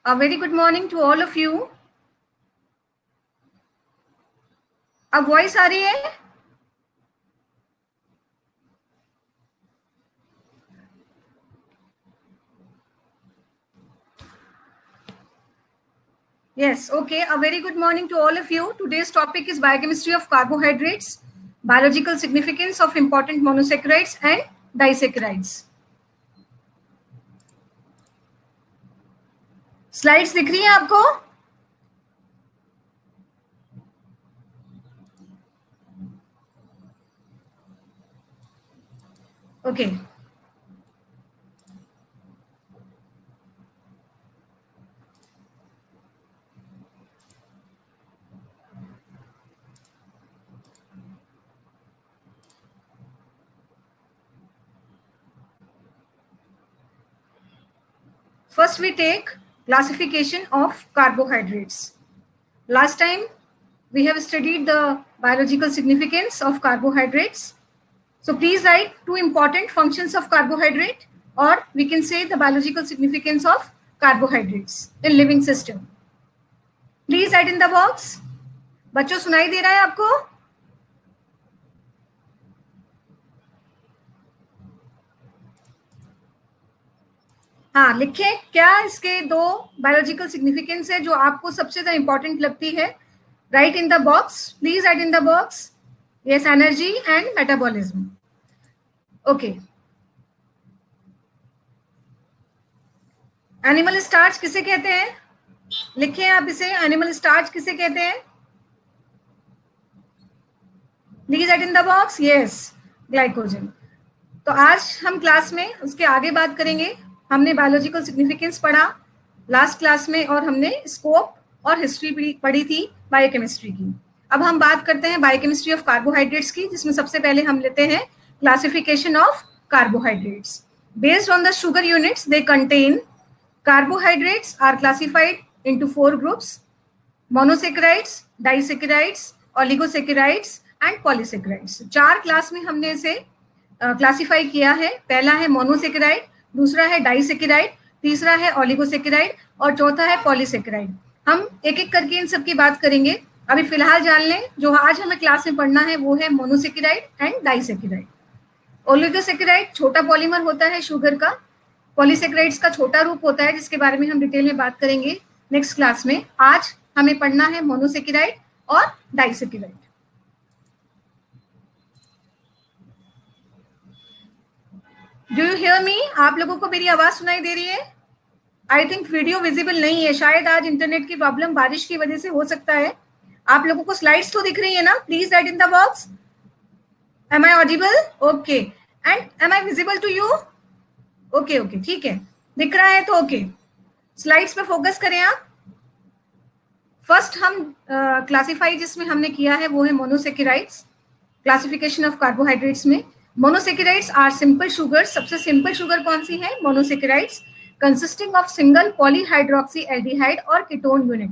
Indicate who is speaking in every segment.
Speaker 1: A very good morning to all of you. अब voice आ रही है? Yes, okay. A very good morning to all of you. Today's topic is biochemistry of carbohydrates, biological significance of important monosaccharides and disaccharides. Slides दिख रही हैं आपको? Okay First we take classification of carbohydrates. Last time we have studied the biological significance of carbohydrates. So please write two important functions of carbohydrate, or we can say the biological significance of carbohydrates in living system. Please write in the box. बच्चों सुनाई दे रहा है आपको? हाँ, लिखें क्या इसके दो बायोलॉजिकल सिग्निफिकेंस है जो आपको सबसे ज्यादा इंपॉर्टेंट लगती है. Right in the box, please write in the box. Yes, energy and metabolism. Okay. Animal starch किसे कहते हैं? लिखें आप इसे. एनिमल स्टार्च किसे कहते हैं? Please write in the box. Yes, glycogen. तो आज हम क्लास में उसके आगे बात करेंगे. हमने बायोलॉजिकल सिग्निफिकेंस पढ़ा लास्ट क्लास में और हमने स्कोप और हिस्ट्री पढ़ी थी बायोकेमिस्ट्री की. अब हम बात करते हैं बायोकेमिस्ट्री ऑफ कार्बोहाइड्रेट्स की, जिसमें सबसे पहले हम लेते हैं classification of carbohydrates. Based on the sugar units they contain, carbohydrates are classified into 4 groups: monosaccharides, disaccharides, oligosaccharides and polysaccharides. 4 class में हमने इसे क्लासिफाई किया है. पहला है मोनोसेक्राइड, दूसरा है डाइसेक्राइड, तीसरा है ओलिगोसेक्राइड और चौथा है पॉलीसेक्राइड. हम एक एक करके इन सब की बात करेंगे. अभी फिलहाल जान लें जो आज हमें क्लास में पढ़ना है वो है मोनोसेक्राइड एंड डाइसेक्राइड. ओलिगोसेक्राइड छोटा पॉलीमर होता है शुगर का. पॉलीसेक्राइड्स का छोटा रूप होता है जिसके बारे में हम डिटेल में बात करेंगे नेक्स्ट क्लास में. आज हमें पढ़ना है मोनोसेक्राइड और डाइसेक्राइड. डू यू हियर मी? आप लोगों को मेरी आवाज सुनाई दे रही है? आई थिंक वीडियो विजिबल नहीं है, शायद आज इंटरनेट की प्रॉब्लम बारिश की वजह से हो सकता है. आप लोगों को स्लाइड्स तो दिख रही है ना? Please write in the box. Am I audible? Okay. And am I visible to you? Okay okay, ठीक है, दिख रहा है तो ओके. स्लाइड्स पे फोकस करें आप. फर्स्ट हम क्लासिफाई जिसमें हमने किया है वो है मोनोसेक्राइड्स. क्लासिफिकेशन ऑफ कार्बोहाइड्रेट्स में मोनोसेक्राइड्स आर सिंपल शुगर. सबसे सिंपल शुगर कौन सी है? Monosaccharides, consisting of single polyhydroxy aldehyde और कीटोन यूनिट.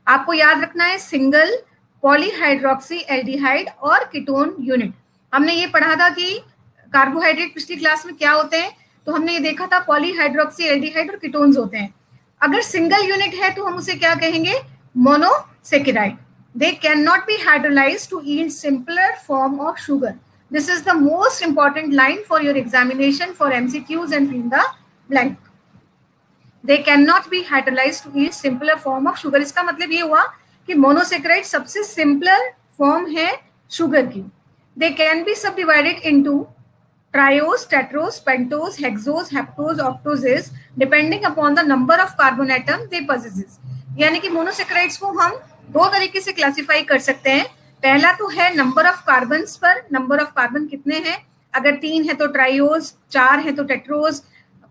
Speaker 1: आपको याद रखना है सिंगल पॉलीहाइड्रोक्सी एल्डिहाइड और कीटोन यूनिट. हमने ये पढ़ा था कि कार्बोहाइड्रेट पिछली क्लास में क्या होते हैं, तो हमने ये देखा था पॉलीहाइड्रोक्सी एल्डिहाइड और कीटोन्स होते हैं. अगर सिंगल यूनिट है तो हम उसे क्या कहेंगे? Monosaccharide. They cannot be hydrolyzed to yield simpler form of sugar. This is the most important line for your examination for MCQs and fill the blank. They cannot be hydrolyzed to yield simpler form of sugar. इसका मतलब ये हुआ कि monosaccharide सबसे simpler form है sugar की. They can be subdivided into triose, tetrose, pentose, hexose, heptose, octoses depending upon the number of carbon atom they possesses. यानी कि मोनोसेक्राइड्स को हम दो तरीके से क्लासिफाई कर सकते हैं. पहला तो है नंबर ऑफ कार्बन पर, नंबर ऑफ कार्बन कितने हैं. अगर 3 है तो ट्राइओज, 4 है तो टेट्रोज,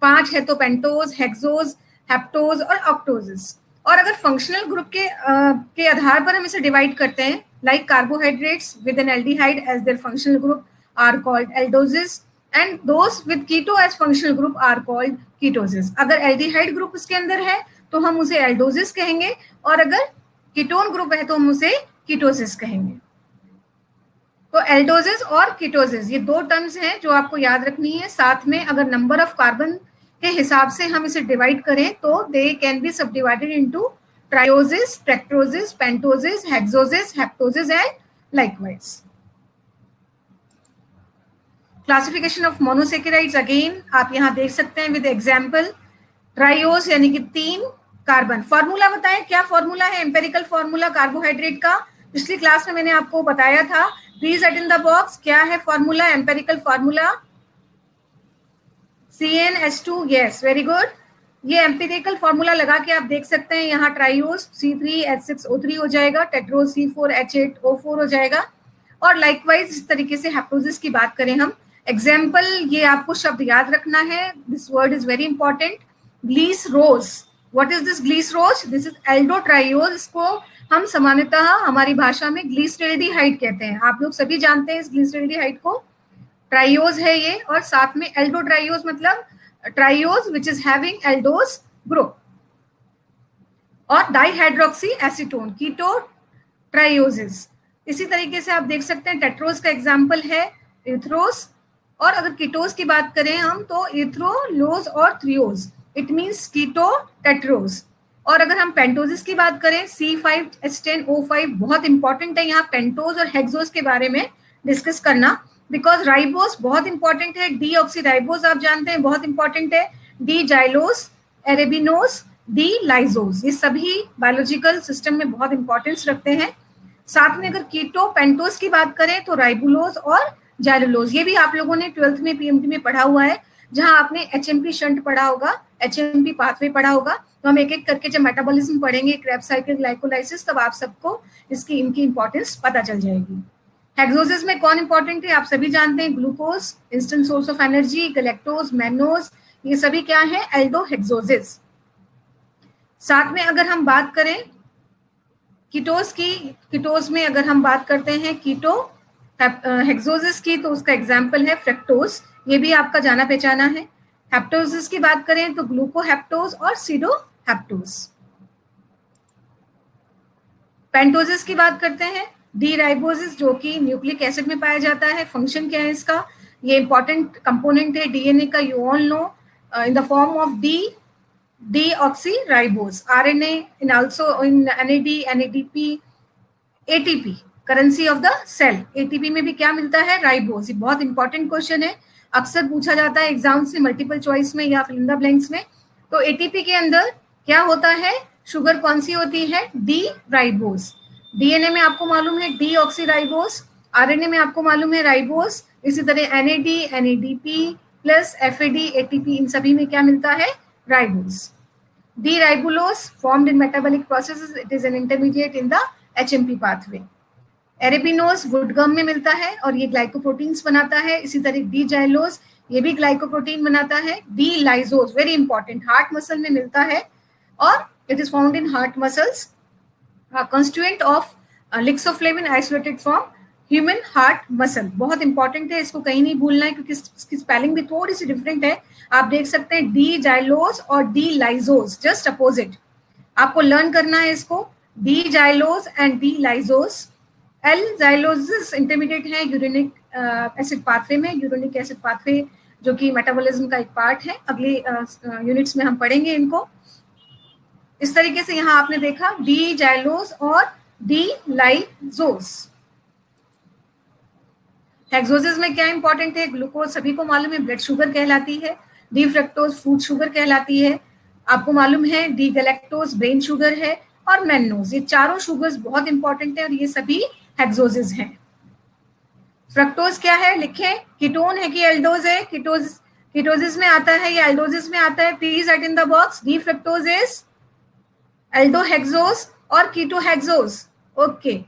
Speaker 1: 5 है तो पेंटोज, हेक्सोज, हेप्टोज और ऑक्टोजेस. और अगर फंक्शनल ग्रुप के आधार पर हम इसे डिवाइड करते हैं, like carbohydrates with an aldehyde as their functional group are called aldoses and those with keto as functional group are called ketoses. अगर एल्डिहाइड ग्रुप इसके अंदर है तो हम उसे एल्डोजिस कहेंगे और अगर कीटोन ग्रुप है तो हम उसे कीटोसिस कहेंगे. तो एल्डोजिस और कीटोसिस ये दो टर्म्स हैं जो आपको याद रखनी है. साथ में अगर नंबर ऑफ कार्बन के हिसाब से हम इसे डिवाइड करें तो they can be subdivided into trioses, tetroses, pentoses, hexoses, heptoses and likewise. Classification of monosaccharides again आप यहां देख सकते हैं विद एग्जांपल। ट्रायोस यानी कि 3 कार्बन। फॉर्मूला बताएं, क्या फॉर्मूला है एम्पेरिकल फॉर्मूला कार्बोहाइड्रेट का? पिछली क्लास में मैंने आपको बताया था, please write in the box, क्या है formula, empirical formula? CnH2, yes, very good. ये एम्पेरिकल फॉर्मूला लगा के आप देख सकते हैं, यहाँ ट्राइयोस C3H6O3 हो जाएगा, टेट्रोस C4H8O4 हो जाएगा, और लाइकवाइज इस तरीके से हेप्टोसिस की बात करें हम। एग्जाम्पल, ये आपको शब्द याद रखना है, this word is very important, glycerose. What is this glycerose? This is aldotriose. इसको हम सामान्यतः हमारी भाषा में ग्लिसरेल्डिहाइड कहते हैं। आप लोग सभी जानते हैं इस ग्लिसरेल्डिहाइड को। ट्राइयोज है ये, और साथ में एल्डोट्राइयोज मतलब triose which is having aldose group, और डाइहाइड्रोक्सी एसीटोन, कीटो ट्राइयोसिस। इसी तरीके से आप देख सकते हैं टेट्रोस का एग्जाम्पल है इथ्रोस, और अगर कीटोस की बात करें हम तो इथ्रोलोज और थ्रियोज, इट मींस कीटो टेट्रोस। और अगर हम पेंटोसिस की बात करें C5H10O5, बहुत इंपॉर्टेंट है यहाँ पेंटोज और हेक्सोस के बारे में डिस्कस करना, बिकॉज राइबोस बहुत इंपॉर्टेंट है, डी ऑक्सी राइबोस आप जानते हैं बहुत इंपॉर्टेंट है, डी जाइलोस, एरेबिनोस, डी लाइजोस, ये सभी बायोलॉजिकल सिस्टम में बहुत इंपॉर्टेंस रखते हैं। साथ में अगर कीटो पेंटोस की बात करें तो राइबुलोज और जाइलुलोज, ये भी आप लोगों ने 12th में पीएमटी में पढ़ा हुआ है, जहां आपने एचएमपी शंट पढ़ा होगा, एचएमपी पाथवे पढ़ा होगा। तो हम एक एक करके जब मेटाबॉलिज्म पढ़ेंगे, क्रेब्स साइकिल, ग्लाइकोलाइसिस, तब आप सबको इसकी इनकी इंपॉर्टेंस पता चल जाएगी। हेक्सोसिस में कौन इंपॉर्टेंट है आप सभी जानते हैं, glucose instant source of energy, galactose, mannose, ये सभी क्या है, एल्डोहेक्सोसिस। साथ में अगर हम बात करें कीटोस की, कीटोस में अगर हम बात करते हैं कीटो हेक्सोसिस की, तो उसका एग्जाम्पल है फ्रक्टोज, ये भी आपका जाना पहचाना है। हेप्टोसिस की बात करें तो ग्लूकोहेप्टोज और सीडोहेप्टोज। पेंटोसिस की बात करते हैं, डी राइबोसिस, जो कि न्यूक्लिक एसिड में पाया जाता है। फंक्शन क्या है इसका? ये इंपॉर्टेंट कंपोनेंट है डीएनए का, you all know, in the form of deoxyribose, RNA, in also in NAD, NADP, ATP, currency of the cell. ATP में भी क्या मिलता है? राइबोस। ये बहुत इंपॉर्टेंट क्वेश्चन है, अक्सर पूछा जाता है एग्जाम से मल्टीपल चॉइस में या फिल इन द ब्लैंक्स में। तो एटीपी के अंदर क्या होता है? शुगर कौन सी होती है? D ribose. डीएनए में आपको मालूम है डी ऑक्सी राइबोस, आरएनए में आपको मालूम है राइबोस, इसी तरह NAD, NADP plus FAD, ATP, इन सभी में क्या मिलता है? Ribose. D-ribulose formed in metabolic processes, it is an intermediate in the HMP pathway. एरेबिनोज वुडगम में मिलता है और ये ग्लाइकोप्रोटीन्स बनाता है। इसी तरह डी जाइलोज, ये भी ग्लाइकोप्रोटीन बनाता है। D lyxose very important, heart muscle में मिलता है और it is found in heart muscles, constituent of lyxoflavin isolated from human heart muscle. बहुत इंपॉर्टेंट है, इसको कहीं नहीं भूलना है क्योंकि इसकी स्पेलिंग भी थोड़ी सी डिफरेंट है। आप देख सकते हैं डी जाइलोज और डी लाइजोज, जस्ट अपोजिट, आपको लर्न करना है इसको, D xylose and D lyxose. L xylosis intermediate है यूरिनिक एसिड पाथवे में, यूरिनिक एसिड पाथवे जो कि मेटाबॉलिज्म का एक पार्ट है। अगले यूनिट्स में हम पढ़ेंगे इनको। इस तरीके से यहाँ आपने देखा डी जाइलोज और डी लाइजोज। हेक्सोसिस में क्या इंपॉर्टेंट है? ग्लूकोज सभी को मालूम है ब्लड शुगर कहलाती है, डी फ्रक्टोज फूड शुगर कहलाती है, आपको मालूम है डी गैलेक्टोज ब्रेन शुगर है, और मैनोज, ये चारों शुगर्स बहुत इंपॉर्टेंट है और ये सभी हेक्सोसिस हैं। फ्रक्टोज क्या है लिखें, कीटोन है कि एल्डोज है? कीटोसिस में आता है या एल्डोसिस में आता है? Please write in the box. D fructose is aldohexose और ketohexose, okay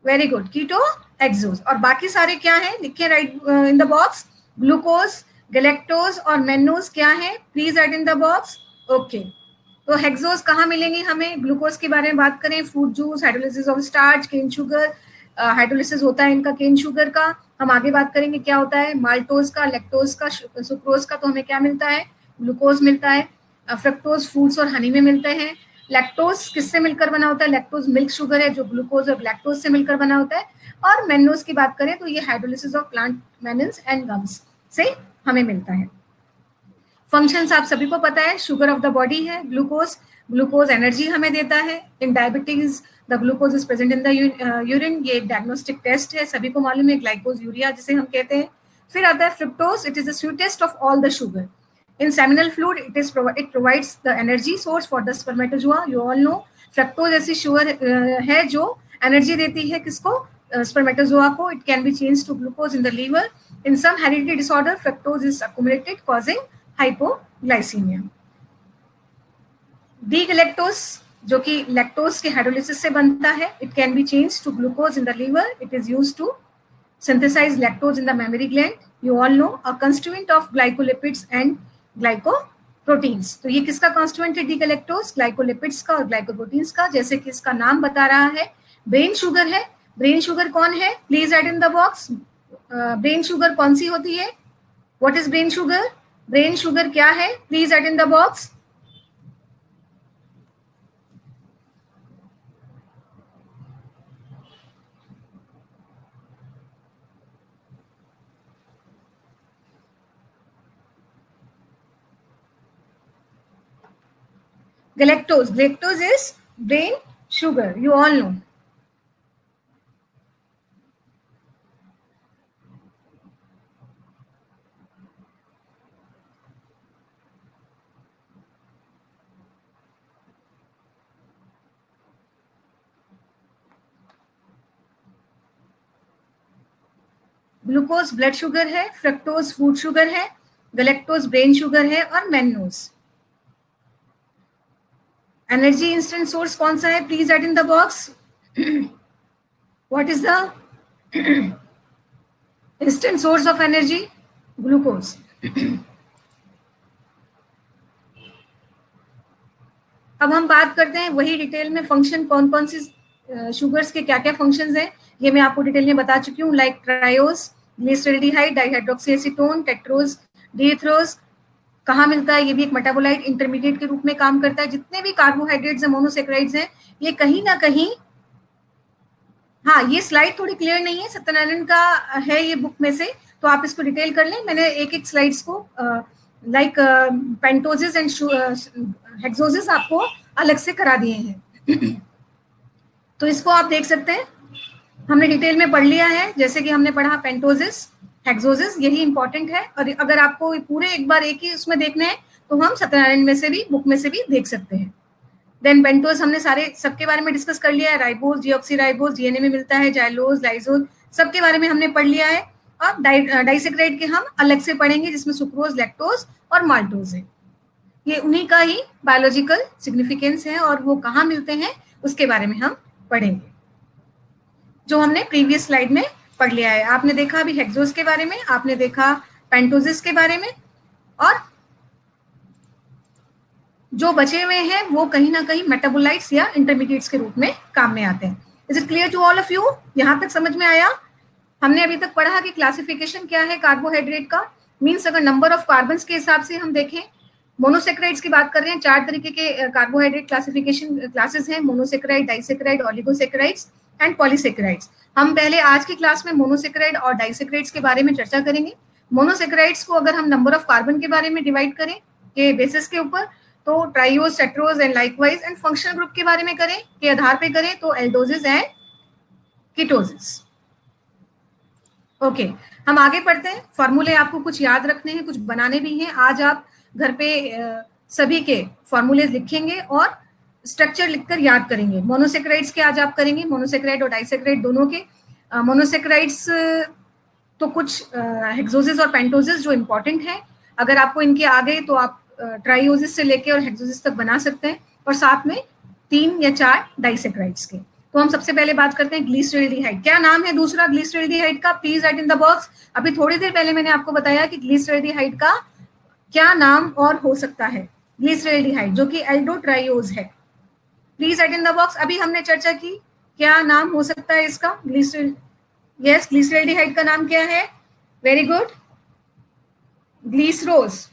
Speaker 1: very good, ketohexose. और बाकी सारे क्या हैं लिखे write in the box, glucose, galactose और मैनोज क्या है? Please write in the box, okay. तो हेक्सोज कहाँ मिलेंगे हमें? ग्लूकोज के बारे में बात करें, fruit juice, hydrolysis of starch, cane sugar, hydrolysis होता है इनका केन शुगर का। हम आगे बात करेंगे क्या होता है माल्टोज का, लैक्टोज का, सुक्रोज का, तो हमें क्या मिलता है? ग्लूकोज मिलता है। फ्रक्टोज फ्रूट्स और हनी में मिलते हैं। लैक्टोज किससे मिलकर बना होता है? लैक्टोज मिल्क शुगर है जो ग्लूकोज और लैक्टोज से मिलकर बना होता है। और मैनोज की बात करें तो ये hydrolysis of plant mannans and gums से हमें मिलता है। फंक्शंस आप सभी को पता है, शुगर ऑफ द बॉडी है ग्लूकोज, ग्लूकोज एनर्जी हमें देता है। In diabetes the glucose is present in the urine, ये एक डायग्नोस्टिक टेस्ट है, सभी को मालूम है, ग्लाइकोज यूरिया जिसे हम कहते हैं। फिर आता है fructose, it is the sweetest of all the sugar. In seminal fluid it provides the energy source for the spermatozoa. You all know fructose ऐसी शुगर है जो एनर्जी देती है किसको, स्पर्मेटोजोआ को। It can be change to glucose in the liver. In some hereditary disorder fructose is accumulated causing hypoglycemia. D galactose जो कि lactose के हाइड्रोलिसिस से बनता है, it can be change to glucose in the liver. It is used to synthesize lactose in the mammary gland. You all know a constituent of glycolipids and glycoproteins. तो ये किसका constituent है D galactose, glycolipids का और glycoproteins का। जैसे कि इसका नाम बता रहा है, ब्रेन शुगर है। ब्रेन शुगर कौन है, please add in the box. Brain sugar कौन सी होती है, what is brain sugar, brain sugar क्या है, please add in the box. Galactose. Galactose is brain sugar. You all know. Glucose blood sugar है, fructose food sugar है, galactose brain sugar है और मैन्नोज। Energy instant source कौन सा है, please add in the box. What is the instant source of energy, glucose. अब हम बात करते हैं वही डिटेल में फंक्शन कौन कौन सी शुगर्स के क्या क्या फंक्शंस हैं, ये मैं आपको डिटेल में बता चुकी हूँ। Like triose, glyceraldehyde, dihydroxy acetone, tetrose, D erythrose. कहाँ मिलता है, ये भी एक मेटाबोलाइट इंटरमीडिएट के रूप में काम करता है। जितने भी कार्बोहाइड्रेट्स हैं, मोनोसेक्राइड्स हैं, ये कहीं ना कहीं, हाँ ये स्लाइड थोड़ी क्लियर नहीं है, सत्यनारायण का है ये बुक में से, तो आप इसको डिटेल कर लें। मैंने एक एक स्लाइड्स को लाइक पेंटोजिस एंड हेक्सोजिस आपको अलग से करा दिए हैं। तो इसको आप देख सकते हैं, हमने डिटेल में पढ़ लिया है। जैसे कि हमने पढ़ा पेंटोजिस, हेक्सोजिस, यही इंपॉर्टेंट है। और अगर आपको पूरे एक बार एक ही उसमें देखने हैं तो हम सत्यनारायण में से भी, बुक में से भी देख सकते हैं। देन पेंटोज हमने सारे सबके बारे में डिस्कस कर लिया है। राइबोज, डीऑक्सीराइबोज डीएनए में मिलता है, जाइलोज, लाइजोज, सबके बारे में हमने पढ़ लिया है। और डाइसेक्राइड के हम अलग से पढ़ेंगे, जिसमें सुक्रोज, लैक्टोज और माल्टोज है। ये उन्हीं का ही बायोलॉजिकल सिग्निफिकेंस है और वो कहाँ मिलते हैं उसके बारे में हम पढ़ेंगे, जो हमने प्रीवियस स्लाइड में पढ़ लिया है। आपने देखा अभी हेक्सोज के बारे में, आपने देखा पेंटोजिस के बारे में, और जो बचे हुए हैं वो कहीं ना कहीं मेटाबोलाइट्स या इंटरमीडिएट्स के रूप में काम में आते हैं। Is it clear to all of you, यहाँ तक समझ में आया? हमने अभी तक पढ़ा कि क्लासिफिकेशन क्या है कार्बोहाइड्रेट का, मीन्स अगर नंबर ऑफ कार्बन्स के हिसाब से हम देखें, मोनोसेक्राइड्स की बात कर रहे हैं, 4 तरीके के कार्बोहाइड्रेट क्लासिफिकेशन क्लासेस हैं, मोनोसेक्राइड, डाइसेक्राइड, ऑलिगोसेक्राइड्स एंड पॉलीसेक्राइड्स। हम पहले आज की क्लास में मोनोसेक्राइड और डाइसेक्राइड्स के बारे में चर्चा करेंगे। मोनोसेक्राइड्स को अगर हम नंबर ऑफ कार्बन के बारे में डिवाइड करें के बेसिस के ऊपर, तो triose, tetrose and likewise, and functional group के बारे में करें के आधार पे करें तो एल्डोजिस एंड कीटोजिस। ओके, हम आगे पढ़ते हैं। फॉर्मूले आपको कुछ याद रखने हैं, कुछ बनाने भी हैं। आज आप घर पे सभी के फॉर्मूले लिखेंगे और स्ट्रक्चर लिखकर याद करेंगे। मोनोसेक्राइड्स के आज आप करेंगे, मोनोसेक्राइड और डाइसेक्राइड दोनों के। मोनोसेक्राइड्स तो कुछ हेक्सोजिस और पेंटोजिस जो इंपॉर्टेंट है, अगर आपको इनके आ गए तो आप ट्राइओजिस से लेके और हेक्सोजिस तक बना सकते हैं, और साथ में 3 या 4 डाइसेक्राइड्स के। तो हम सबसे पहले बात करते हैं ग्लिसरॉल्डिहाइड। क्या नाम है दूसरा ग्लिसरॉल्डिहाइड का, please write in the box. अभी थोड़ी देर पहले मैंने आपको बताया कि ग्लिसरॉल्डिहाइड का क्या नाम और हो सकता है। ग्लिसरॉल्डिहाइड जो कि एल्डोट्राइओज है, please write in the box. अभी हमने चर्चा की क्या नाम हो सकता है इसका, यस ग्लिसरॉल्डिहाइड का नाम क्या है, very good, glycerose.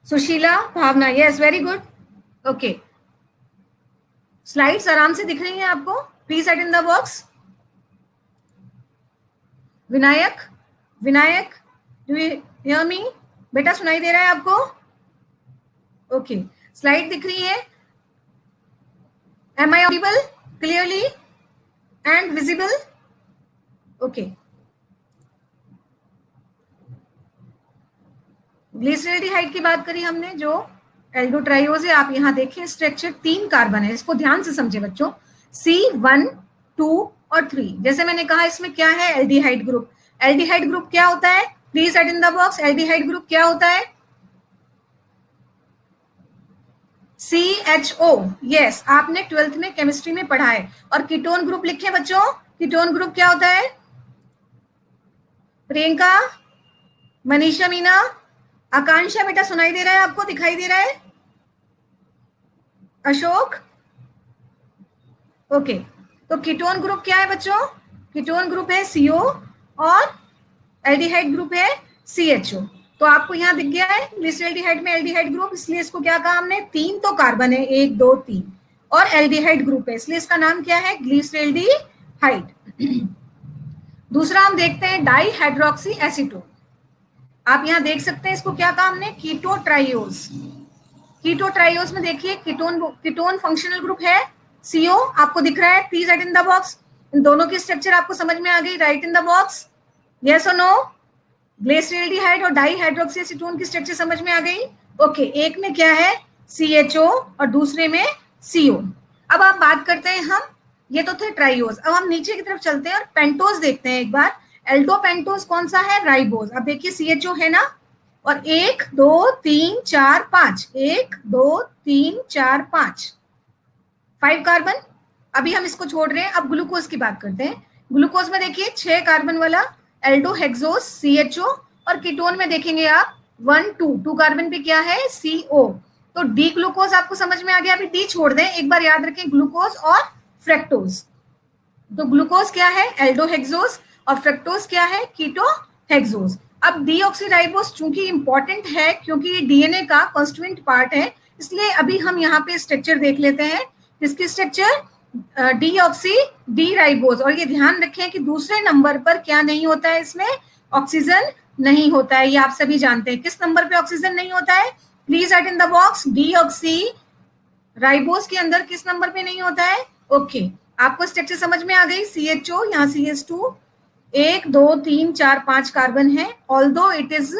Speaker 1: Sushila, Bhavna, yes very good, okay. Slides आराम से दिख रही हैं आपको, please write in the box. Vinayak, Vinayak, do you hear me? बेटा सुनाई दे रहा है आपको? ओके, स्लाइड दिख रही है? Am I audible clearly and visible? Okay, glyceraldehyde की बात करी हमने, जो एल्डोट्राइयोज है। आप यहाँ देखें स्ट्रक्चर 3 कार्बन है, इसको ध्यान से समझे बच्चों, C1, 2 और 3। जैसे मैंने कहा इसमें क्या है, एल्डिहाइड ग्रुप। एल्डिहाइड ग्रुप क्या होता है, please write in the box, aldehyde group क्या होता है? CHO, यस, आपने 12th में केमिस्ट्री में पढ़ा है। और कीटोन ग्रुप लिखे बच्चों, कीटोन ग्रुप क्या होता है? प्रियंका, मनीषा, मीना, आकांक्षा, बेटा सुनाई दे रहा है आपको, दिखाई दे रहा है? अशोक, ओके। तो कीटोन ग्रुप क्या है बच्चों? कीटोन ग्रुप है CO और एल्डिहाइड ग्रुप है CHO। तो आपको यहाँ दिख गया है ग्लिसरल्डिहाइड में एल्डिहाइड ग्रुप, इसलिए इसको क्या कहा हमने, 3 तो कार्बन है, 1 2 3, और एल्डिहाइड ग्रुप है, इसलिए इसका नाम क्या है, ग्लिसरल्डिहाइड। दूसरा हम देखते हैं डाईहाइड्रोक्सी एसीटोन। आप यहाँ देख सकते हैं इसको क्या कहा हमने, कीटोट्राइयोज। कीटोट्राइयोज में देखिए कीटोन फंक्शनल ग्रुप है CO, आपको दिख रहा है, please write in the box. इन दोनों की स्ट्रक्चर आपको समझ में आ गई, write in the box, yes और नो? ग्लिसरल्डिहाइड और डाईहाइड्रोक्सी एसीटोन की स्ट्रक्चर समझ में आ गई? ओके, एक में क्या है CHO और दूसरे में CO। अब आप बात करते हैं हम, ये तो थे ट्राइयोज, अब हम नीचे की तरफ चलते हैं और पेंटोज देखते हैं एक बार। एल्डो पेंटोज कौन सा है, राइबोज। अब देखिए CHO है ना, और 1 2 3 4 5, 1 2 3 4 5, 5 कार्बन। अभी हम इसको छोड़ रहे हैं, अब ग्लूकोज की बात करते हैं। ग्लूकोज में देखिए 6 कार्बन वाला एल्डोहेक्सोज CHO, और कीटोन में देखेंगे आप 1 2 कार्बन पे क्या है, CO। तो डी ग्लूकोज आपको समझ में आ गया, अभी डी छोड़ दें, एक बार याद रखें ग्लूकोज और फ्रक्टोज। तो ग्लूकोज क्या है, एल्डोहेक्सोज, और फ्रक्टोज क्या है, कीटोहेक्सोज। अब डीऑक्सीराइबोज चूंकि इंपॉर्टेंट है क्योंकि ये डीएनए का कॉन्स्टिट्यूएंट पार्ट है, इसलिए अभी हम यहाँ पे स्ट्रक्चर देख लेते हैं। किसकी स्ट्रक्चर, डीऑक्सी डी राइबोज। और ये ध्यान रखें कि दूसरे नंबर पर क्या नहीं होता है, इसमें ऑक्सीजन नहीं होता है, ये आप सभी जानते हैं। किस नंबर पे ऑक्सीजन नहीं होता है, please write in the box, deoxy ribose के अंदर किस नंबर पे नहीं होता है? ओके, आपको स्ट्रक्चर समझ में आ गई। CHO, यहाँ CH2, 1 2 3 4 5 कार्बन है, although it is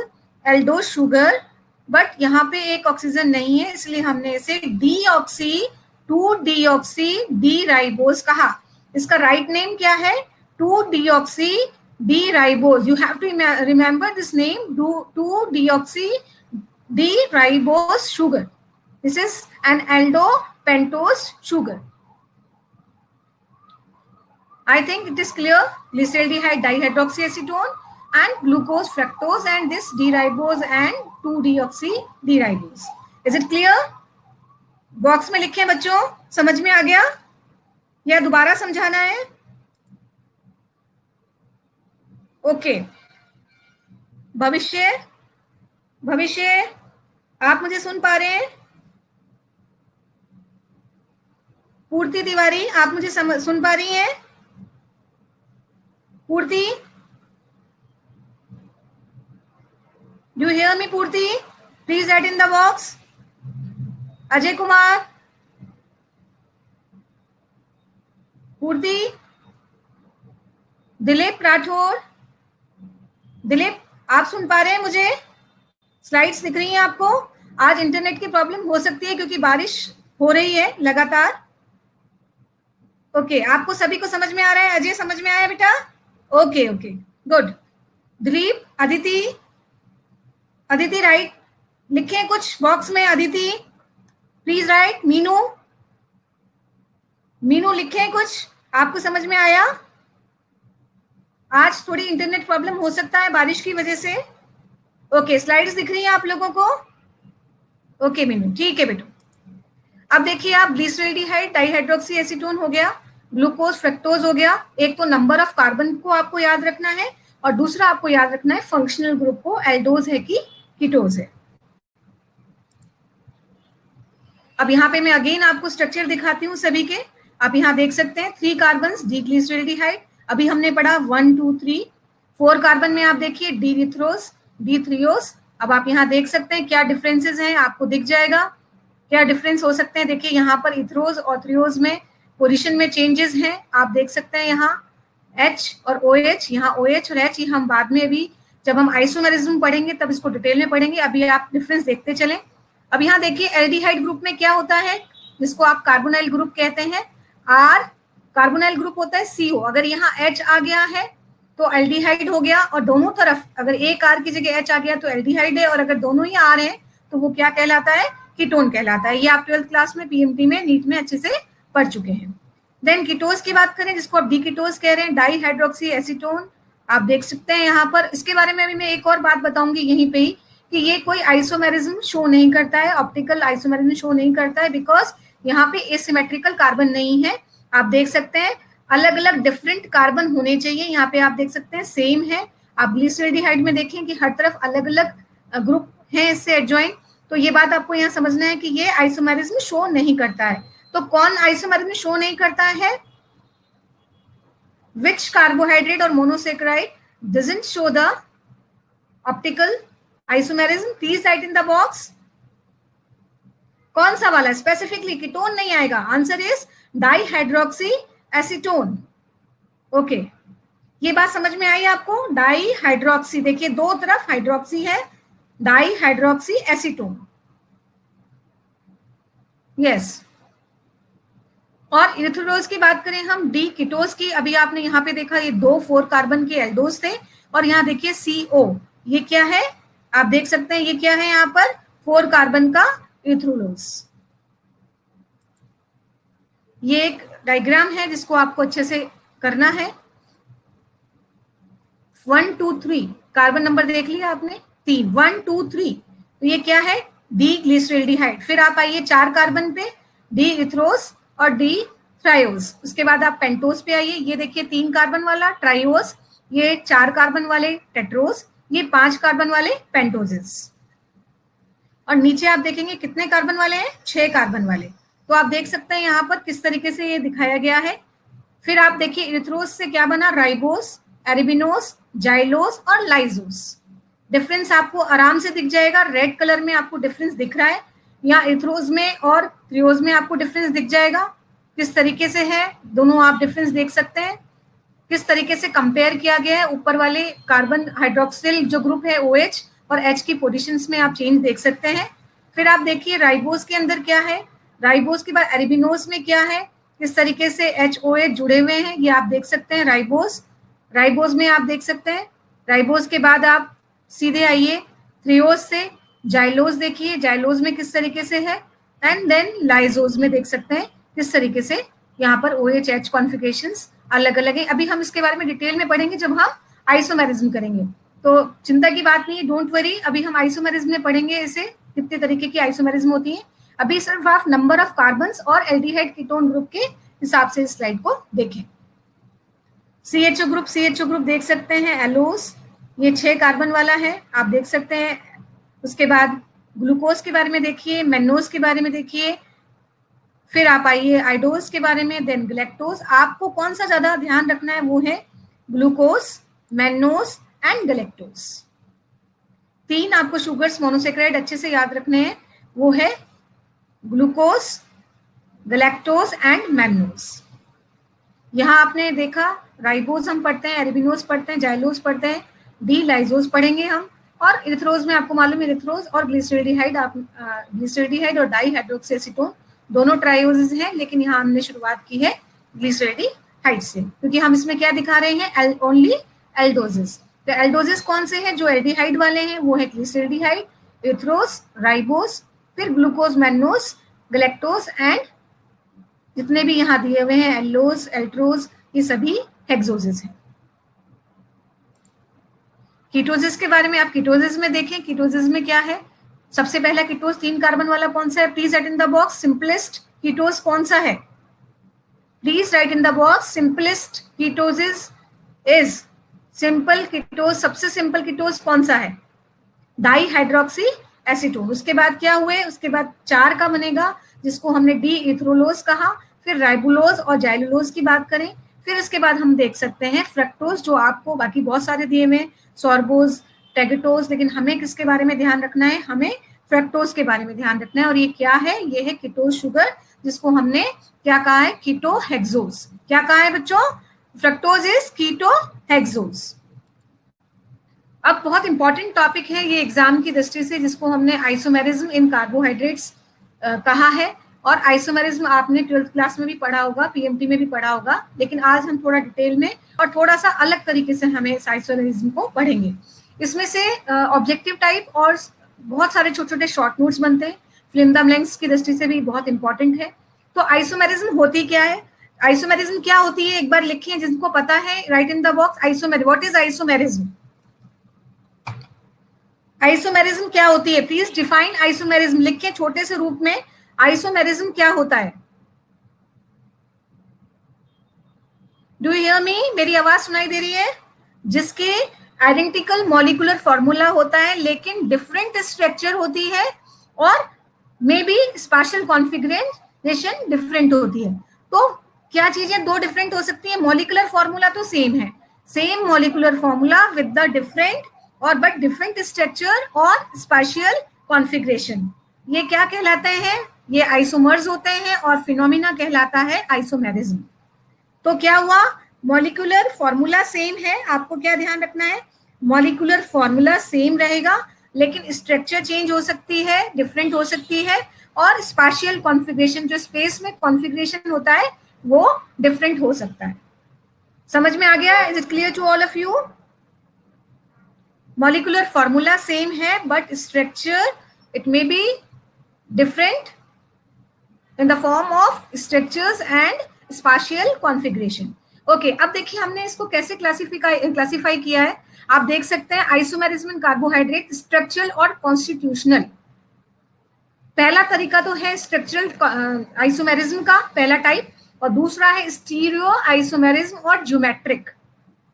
Speaker 1: Aldo sugar, but यहाँ पे एक ऑक्सीजन नहीं है, इसलिए हमने इसे डीऑक्सी 2 डीऑक्सी डी राइबोज कहा। इसका राइट नेम क्या है, 2 deoxy D ribose. You have to remember this name, 2 deoxy D ribose sugar. This is an aldopentose sugar. I think it is clear. Glyceraldehyde dihydroxyacetone and glucose fructose and this D-ribose and 2-deoxy D-ribose. Is it clear? Box में लिखें बच्चों, समझ में आ गया या दोबारा समझाना है? ओके, भविष्य, आप मुझे सुन पा रहे हैं? पूर्ति तिवारी, आप मुझे सुन पा रही हैं? पूर्ति, do you hear me? Purti, please write in the box. Ajay Kumar, Purti, Dilip Rathore, Dilip आप सुन पा रहे हैं मुझे? स्लाइड्स दिख रही हैं आपको? आज इंटरनेट की प्रॉब्लम हो सकती है क्योंकि बारिश हो रही है लगातार। ओके, आपको सभी को समझ में आ रहा है? अजय समझ में आया बेटा? Okay okay good. Dilip, Aditi right, लिखें कुछ बॉक्स में, अदिति प्लीज राइट। मीनू लिखें कुछ, आपको समझ में आया? आज थोड़ी इंटरनेट प्रॉब्लम हो सकता है बारिश की वजह से। ओके, स्लाइड्स दिख रही हैं आप लोगों को? ओके मीनू, ठीक है बेटो। अब देखिए आप, ग्लिसरल्डिहाइड डाइहाइड्रोक्सी एसीटोन हो गया, ग्लूकोज फ्रक्टोज हो गया। एक तो नंबर ऑफ कार्बन को आपको याद रखना है और दूसरा आपको याद रखना है फंक्शनल ग्रुप को, एल्डोज है कि कीटोज है। अब यहाँ पे मैं अगेन आपको स्ट्रक्चर दिखाती हूँ सभी के। आप यहाँ देख सकते हैं 3 कार्बन डीग्लिसरल्डिहाइड, अभी हमने पढ़ा 1 2 3। 4 कार्बन में आप देखिए डी थ्रियोस अब आप यहाँ देख सकते हैं क्या डिफरेंसेस हैं, आपको दिख जाएगा क्या डिफरेंस हो सकते हैं। देखिए यहाँ पर इथरोज और थ्रियोज में पोजीशन में चेंजेस हैं, आप देख सकते हैं यहाँ H और OH, यहाँ OH और H, ये हम बाद में भी जब हम आइसोमेरिज्म पढ़ेंगे तब इसको डिटेल में पढ़ेंगे, अभी आप डिफरेंस देखते चलें। अब यहाँ देखिए एल्डिहाइड ग्रुप में क्या होता है, जिसको आप कार्बोनाइल ग्रुप कहते हैं, R कार्बोनाइल ग्रुप होता है CO, अगर यहाँ H आ गया है तो एल्डिहाइड हो गया, और दोनों तरफ अगर एक R की जगह H आ गया तो एल्डिहाइड है, और अगर दोनों ही R हैं तो वो क्या कहलाता है, कीटोन कहलाता है। ये आप 12th क्लास में PMT में नीट में अच्छे से पढ़ चुके हैं। देन कीटोज की बात करें, जिसको आप डीकीटोज कह रहे हैं, डाई हाइड्रोक्सी एसीटोन, आप देख सकते हैं यहाँ पर। इसके बारे में भी मैं एक और बात बताऊंगी यहीं पे ही, कि ये कोई आइसोमेरिज्म शो नहीं करता है, ऑप्टिकल आइसोमेरिज्म शो नहीं करता है, बिकॉज यहाँ पे एसिमेट्रिकल कार्बन नहीं है। आप देख सकते हैं अलग अलग डिफरेंट कार्बन होने चाहिए, यहाँ पे आप देख सकते हैं सेम है। आप ग्लिसरॉल्डिहाइड में देखें कि हर तरफ अलग अलग ग्रुप है इससे एडजॉइन, तो ये बात आपको यहाँ समझना है कि ये आइसोमेरिज्म शो नहीं करता है। तो कौन आइसोमेरिज्म शो नहीं करता है, which carbohydrate or monosaccharide doesn't show the optical isomerism, please write in the box। कौन सा वाला, स्पेसिफिकली कीटोन नहीं आएगा, answer is dihydroxy acetone. Okay, ये बात समझ में आई आपको, डाईहाइड्रोक्सी, देखिए दो तरफ हाइड्रोक्सी है, डाईहाइड्रोक्सी एसीटोन, यस। और इरिथ्रोज की बात करें हम, डी कीटोज की, अभी आपने यहाँ पे देखा ये 2 4 कार्बन के एल्डोज थे, और यहाँ देखिए CO, ये क्या है, आप देख सकते हैं ये क्या है, यहाँ पर 4 कार्बन का इरिथ्रोलोज। ये एक डायग्राम है जिसको आपको अच्छे से करना है। 1 2 3 कार्बन नंबर देख लिया आपने, 3 1 2 3, तो ये क्या है, डी ग्लिसरॉल्डिहाइड। फिर आप आइए 4 कार्बन पे, डी इथ्रोस और डी थ्रायोज। उसके बाद आप पेंटोज पे आइए, ये देखिए 3 कार्बन वाला ट्रायोज, ये 4 कार्बन वाले टेट्रोज, ये 5 कार्बन वाले पेंटोजेस। और नीचे आप देखेंगे कितने कार्बन वाले हैं, 6 कार्बन वाले। तो आप देख सकते हैं यहाँ पर किस तरीके से ये दिखाया गया है। फिर आप देखिए इरिथ्रोज से क्या बना, राइबोस, एरिबिनोस, जाइलोस और लाइजोस। डिफरेंस आपको आराम से दिख जाएगा, रेड कलर में आपको डिफरेंस दिख रहा है, यहाँ इरिथ्रोज में और थ्रियोज में आपको डिफरेंस दिख जाएगा किस तरीके से है, दोनों आप डिफरेंस देख सकते हैं किस तरीके से कंपेयर किया गया है। ऊपर वाले कार्बन हाइड्रोक्सिल जो ग्रुप है OH और H की पोजीशंस में आप चेंज देख सकते हैं। फिर आप देखिए राइबोस के अंदर क्या है, राइबोस के बाद एरिबिनोस में क्या है, किस तरीके से HOH जुड़े हुए हैं, ये आप देख सकते हैं। राइबोस में आप देख सकते हैं। राइबोस के बाद आप सीधे आइए थ्रियोज से जाइलोज, देखिए जाइलोज में किस तरीके से है, एंड देन लाइजोज में देख सकते हैं किस तरीके से यहाँ पर OH-H कॉन्फिगरेशंस अलग अलग है। अभी हम इसके बारे में डिटेल में पढ़ेंगे जब हम आइसोमेरिज्म करेंगे, तो चिंता की बात नहीं है, डोंट वरी। अभी हम आइसोमेरिज्म में पढ़ेंगे इसे कितने तरीके की आइसोमेरिज्म होती है। अभी सिर्फ आप नंबर ऑफ कार्बन्स और एल्डिहाइड कीटोन ग्रुप के हिसाब से इस स्लाइड को देखें। CHO ग्रुप देख सकते हैं, एलोस, ये 6 कार्बन वाला है, आप देख सकते हैं। उसके बाद ग्लूकोज के बारे में देखिए, मेनोज के बारे में देखिए, फिर आप आइए आइडोज के बारे में, देन गलेक्टोज। आपको कौन सा ज्यादा ध्यान रखना है, वो है ग्लूकोज, मेनोज एंड गलेक्टोज। 3 आपको शुगर्स मोनोसेक्राइड अच्छे से याद रखने हैं, वो है ग्लूकोज, गलेक्टोज एंड मेनोज। यहाँ आपने देखा राइबोज हम पढ़ते हैं, एरिबिनोज पढ़ते हैं, जाइलोज पढ़ते हैं, डी लाइजोज पढ़ेंगे हम, और इरिथ्रोज में आपको मालूम है इरिथ्रोज और ग्लिसरॉल्डिहाइड, आप ग्लिसरॉल्डिहाइड और डाईहाइड्रोक्सीएसीटोन दोनों ट्रायोजेस हैं, लेकिन यहाँ हमने शुरुआत की है ग्लिसरॉल्डिहाइड से, क्योंकि हम इसमें क्या दिखा रहे हैं, ओनली एल्डोजेस। तो एल्डोजेस कौन से हैं जो एल्डिहाइड वाले हैं, वो है ग्लिसरॉल्डिहाइड, इरिथ्रोज, राइबोस, फिर ग्लूकोज, मेनोज, गलेक्टोज एंड जितने भी यहाँ दिए हुए हैं एल्लोज, एल्ट्रोज, ये सभी हेक्सोजेस हैं। कीटोजेस के बारे में आप कीटोजेस में देखें, कीटोजेस में क्या है, सबसे पहला कीटोज 3 कार्बन वाला कौन सा है, please write in the box. Simplest ketose कौन सा है, please write in the box. Simplest ketoses is simple ketose, सबसे सिंपल कीटोज कौन सा है, डाईहाइड्रोक्सी एसीटोन। उसके बाद क्या हुए, उसके बाद 4 का बनेगा जिसको हमने डी इथ्रोलोज कहा, फिर राइबुलोज और जाइलुलोज की बात करें, फिर इसके बाद हम देख सकते हैं फ्रक्टोज, जो आपको बाकी बहुत सारे दिए हुए, सॉर्बोज, टेगेटोज, लेकिन हमें किसके बारे में ध्यान रखना है, हमें फ्रक्टोज के बारे में ध्यान रखना है। और ये क्या है, ये है कीटोज शुगर, जिसको हमने क्या कहा है, कीटोहेक्सोज। क्या कहा है बच्चों, फ्रक्टोज इज कीटोहेक्सोज। अब बहुत इंपॉर्टेंट टॉपिक है ये एग्जाम की दृष्टि से, जिसको हमने आइसोमेरिज्म इन कार्बोहाइड्रेट्स कहा है। और आइसोमेरिज्म आपने 12th क्लास में भी पढ़ा होगा, पीएमटी में भी पढ़ा होगा, लेकिन आज हम थोड़ा डिटेल में और थोड़ा सा अलग तरीके से हमें इस आइसोमेरिज्म को पढ़ेंगे। इसमें से ऑब्जेक्टिव टाइप और बहुत सारे छोटे छोटे शॉर्ट नोट्स बनते हैं, फिल्म द ब्लैंक्स की दृष्टि से भी बहुत इंपॉर्टेंट है। तो आइसोमेरिज्म होती क्या है, आइसोमेरिज्म क्या होती है, एक बार लिखिए, जिनको पता है right in the box isomerism, what is isomerism. Isomerism क्या होती है, प्लीज डिफाइन आइसोमेरिज्म, लिखिए छोटे से रूप में, आइसोमेरिज्म क्या होता है। डू यू हियर मी, मेरी आवाज सुनाई दे रही है। जिसके आइडेंटिकल मॉलिक्यूलर फॉर्मूला होता है लेकिन डिफरेंट स्ट्रक्चर होती है और may be special configuration different होती है। तो क्या चीजें दो डिफरेंट हो सकती है, मॉलिक्यूलर फॉर्मूला तो सेम है, same molecular formula with the different और बट डिफरेंट स्ट्रक्चर और स्पेशल कॉन्फ़िगरेशन, ये क्या कहलाते हैं, ये आइसोमर्स होते हैं और फिनोमिना कहलाता है आइसोमेरिज्म। तो क्या हुआ, मॉलिक्यूलर फॉर्मूला सेम है, आपको क्या ध्यान रखना है, मॉलिक्यूलर फॉर्मूला सेम रहेगा लेकिन स्ट्रक्चर चेंज हो सकती है, डिफरेंट हो सकती है, और स्पेशियल कॉन्फ़िगरेशन, जो स्पेस में कॉन्फ़िगरेशन होता है वो डिफरेंट हो सकता है। समझ में आ गया, is it clear to all of you. Molecular formula same है but structure it may be different in the form of structures and spatial configuration. Okay, अब देखिए हमने इसको कैसे क्लासिफाई किया है। आप देख सकते हैं आइसोमेरिज्म इन कार्बोहाइड्रेट, स्ट्रक्चरल और कॉन्स्टिट्यूशनल। पहला तरीका तो है स्ट्रक्चरल आइसोमेरिज्म का पहला टाइप, और दूसरा है स्टीरियो आइसोमेरिज्म और ज्योमेट्रिक,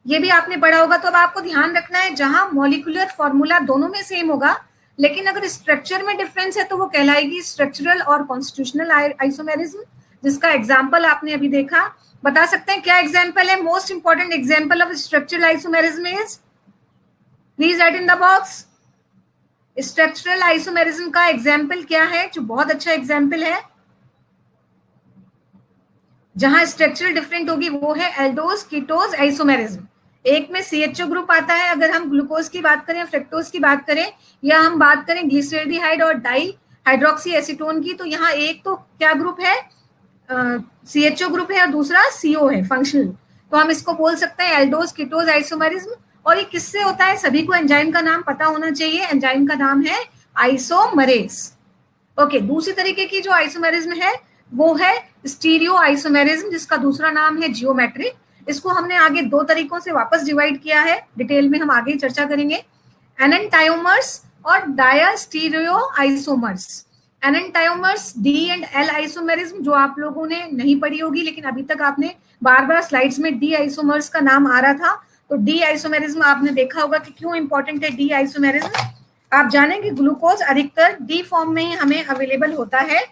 Speaker 1: ये भी आपने पढ़ा होगा। तो अब आपको ध्यान रखना है, जहां मॉलिक्यूलर फॉर्मूला दोनों में सेम होगा लेकिन अगर स्ट्रक्चर में डिफरेंस है तो वो कहलाएगी स्ट्रक्चरल और कॉन्स्टिट्यूशनल आइसोमेरिज्म, जिसका एग्जांपल आपने अभी देखा। बता सकते हैं क्या एग्जांपल है, most important example of structural isomerism is, please write in the box. Structural isomerism का एग्जांपल क्या है, जो बहुत अच्छा एग्जांपल है जहां स्ट्रक्चर डिफरेंट होगी, वो है एल्डोज कीटोज आइसोमेरिज्म। एक में CHO ग्रुप आता है, अगर हम ग्लूकोज की बात करें, फ्रक्टोज की बात करें, या हम बात करें ग्लिसरेल्डिहाइड और डाई हाइड्रोक्सी एसीटोन की, तो यहाँ एक तो क्या ग्रुप है, CHO ग्रुप है और दूसरा CO है फंक्शनल। तो हम इसको बोल सकते हैं एल्डोज कीटोज आइसोमेरिज्म। और ये किससे होता है, सभी को एंजाइम का नाम पता होना चाहिए, एंजाइम का नाम है आइसोमरेज। ओके, दूसरी तरीके की जो आइसोमेरिज्म है वो है स्टीरियो आइसोमेरिज्म, जिसका दूसरा नाम है जियोमेट्रिक। इसको हमने आगे दो तरीकों से वापस डिवाइड किया है, डिटेल में हम आगे चर्चा करेंगे। एनेंटाइमर्स और diastereo isomers. Enantiomers D and L isomerism, जो आप लोगों ने नहीं पढ़ी होगी, लेकिन अभी तक आपने बार बार स्लाइड्स में D आइसोमर्स का नाम आ रहा था। तो D आइसोमेरिज्म आपने देखा होगा कि क्यों इंपॉर्टेंट है D आइसोमेरिज्म। आप जानेंगे ग्लूकोज अधिकतर D फॉर्म में ही हमें अवेलेबल होता है,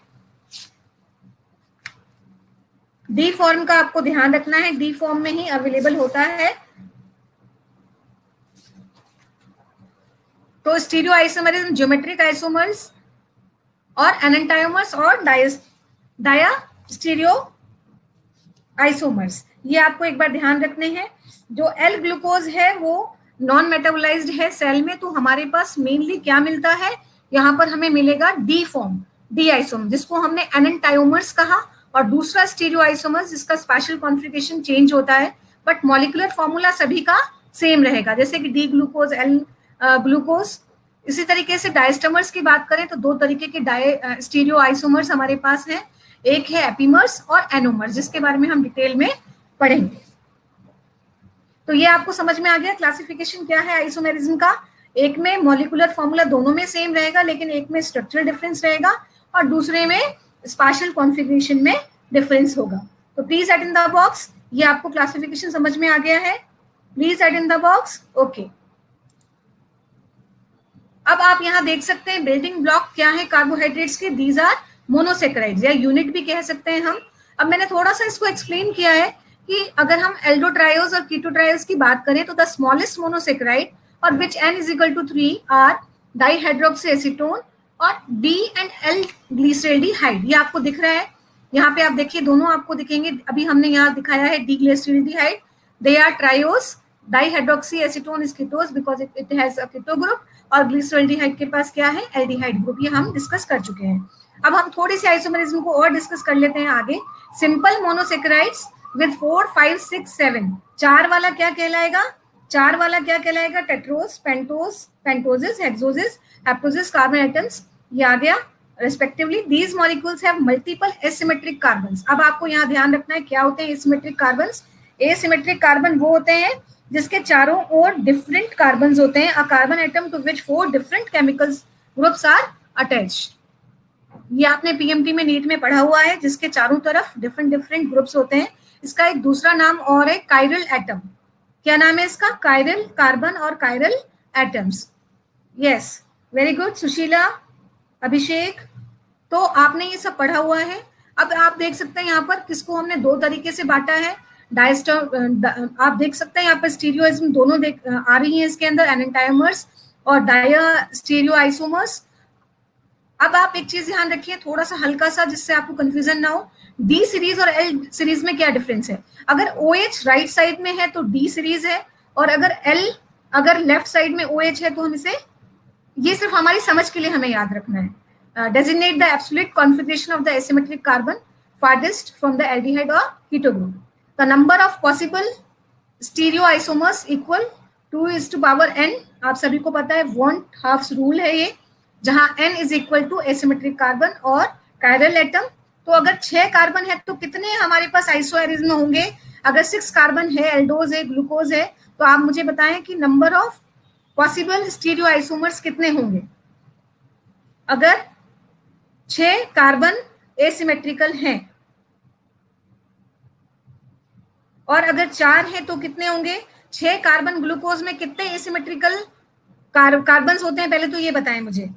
Speaker 1: D फॉर्म का आपको ध्यान रखना है, D फॉर्म में ही अवेलेबल होता है। तो स्टीरियो आइसोमेरिज्म, ज्योमेट्रिक आइसोमर्स और एनेंटाइमर्स और डाया स्टीरियो आइसोमर्स, ये आपको एक बार ध्यान रखने हैं। जो L ग्लूकोज है वो नॉन मेटाबोलाइज्ड है सेल में, तो हमारे पास मेनली क्या मिलता है, यहाँ पर हमें मिलेगा D फॉर्म, D आइसोमर, जिसको हमने एनेंटाइमर्स कहा। और दूसरा स्टीरियो आइसोमर्स, जिसका स्पेशल कॉन्फ़िगरेशन चेंज होता है बट मॉलिक्यूलर फॉर्मूला सभी का सेम रहेगा, जैसे कि D ग्लूकोज, L ग्लूकोज। इसी तरीके से डायस्टमर्स की बात करें तो दो तरीके के स्टीरियो आइसोमर्स हमारे पास हैं, एक है एपीमर्स और एनोमर्स, जिसके बारे में हम डिटेल में पढ़ेंगे। तो ये आपको समझ में आ गया क्लासिफिकेशन क्या है आइसोमेरिज्म का। एक में मॉलिक्यूलर फॉर्मूला दोनों में सेम रहेगा लेकिन एक में स्ट्रक्चरल डिफरेंस रहेगा और दूसरे में स्पेशल कॉन्फ़िगरेशन में डिफरेंस होगा। तो please write in the box, ये आपको क्लासिफिकेशन समझ में आ गया है, please write in the box. Okay, अब आप यहाँ देख सकते हैं बिल्डिंग ब्लॉक क्या है कार्बोहाइड्रेट्स के, दीज आर मोनोसेक्राइड्स या यूनिट भी कह सकते हैं हम। अब मैंने थोड़ा सा इसको एक्सप्लेन किया है कि अगर हम एल्डोट्रायोज और कीटोट्रायोज की बात करें तो द स्मॉलेस्ट मोनोसेक्राइड और which N is equal to 3 are dihydroxy acetone और D एंड L ग्लिसरॉल्डिहाइड। ये आपको दिख रहा है, यहाँ पे आप देखिए दोनों आपको दिखेंगे। अभी हमने यहाँ दिखाया है D glyceraldehyde, they are trioses, dihydroxy acetone is ketose because it has a keto group, और ग्लिसरॉल्डिहाइड के पास क्या है, एल्डिहाइड ग्रुप। ये हम डिस्कस कर चुके हैं। अब हम थोड़ी सी आइसोमेरिज्म को और डिस्कस कर लेते हैं आगे। सिंपल मोनोसेकेराइड्स विद 4 5 6 7, चार वाला क्या कहलाएगा, चार वाला क्या कहलाएगा, Tedros, pentose, पेंटोसिस, hexoses, हेप्टोसिस carbon atoms, ये आ गया respectively. These molecules have multiple asymmetric carbons. अब आपको यहाँ ध्यान रखना है क्या होते हैं एसिमेट्रिक कार्बन्स। एसिमेट्रिक कार्बन वो होते हैं जिसके चारों ओर डिफरेंट कार्बन्स होते हैं, a carbon atom to which 4 different chemical groups are attached. ये आपने पीएमटी में नीट में पढ़ा हुआ है, जिसके चारों तरफ डिफरेंट डिफरेंट ग्रुप्स होते हैं। इसका एक दूसरा नाम और है कायरल एटम। क्या नाम है इसका, कायरल कार्बन और chiral atoms. Yes, very good Sushila, Abhishek, तो आपने ये सब पढ़ा हुआ है। अब आप देख सकते हैं यहाँ पर किसको हमने दो तरीके से बांटा है, डायस्टर, आप देख सकते हैं यहाँ पर स्टीरियोइज्म दोनों आ रही है इसके अंदर, एनेंटाइमर्स और डाया स्टीरियो आइसोमर्स। अब आप एक चीज ध्यान रखिए थोड़ा सा हल्का सा, जिससे आपको कंफ्यूजन ना हो, डी सीरीज और एल सीरीज में क्या डिफरेंस है। अगर OH राइट साइड में है तो डी सीरीज है, और अगर एल अगर लेफ्ट साइड में OH है तो हम इसे, ये सिर्फ हमारी समझ के लिए हमें याद रखना है। Designate the absolute configuration of the asymmetric carbon farthest from the aldehyde or keto group. The number of possible stereoisomers equal 2:n। आप सभी को पता है want halves rule है ये, जहां n is equal to asymmetric carbon और chiral atom. तो अगर 6 कार्बन है तो कितने हमारे पास आइसोएरिज्म होंगे, अगर 6 कार्बन है, एल्डोज है, ग्लूकोज है, तो आप मुझे बताएं कि number of possible stereo isomers कितने होंगे। अगर 6 कार्बन एसिमेट्रिकल हैं और अगर 4 है तो कितने होंगे, 6 कार्बन ग्लूकोज में कितने एसिमेट्रिकल कार्बन्स होते हैं, पहले तो ये बताएं मुझे।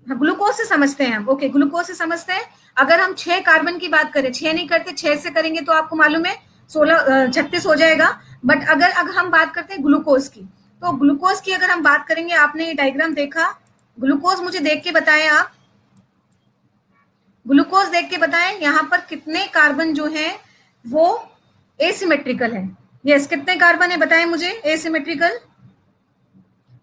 Speaker 1: ग्लूकोज से समझते हैं हम, ओके ग्लूकोज से समझते हैं। अगर हम 6 कार्बन की बात करें, 6 नहीं करते, 6 से करेंगे तो आपको मालूम है 36 हो जाएगा। बट अगर हम बात करते हैं ग्लूकोज की, तो ग्लूकोज की अगर हम बात करेंगे, आपने ये डायग्राम देखा, ग्लूकोज मुझे देख के बताएं, आप ग्लूकोज देख के बताएं यहाँ पर कितने कार्बन जो है वो एसिमेट्रिकल है। यस, कितने कार्बन है बताएं मुझे asymmetrical.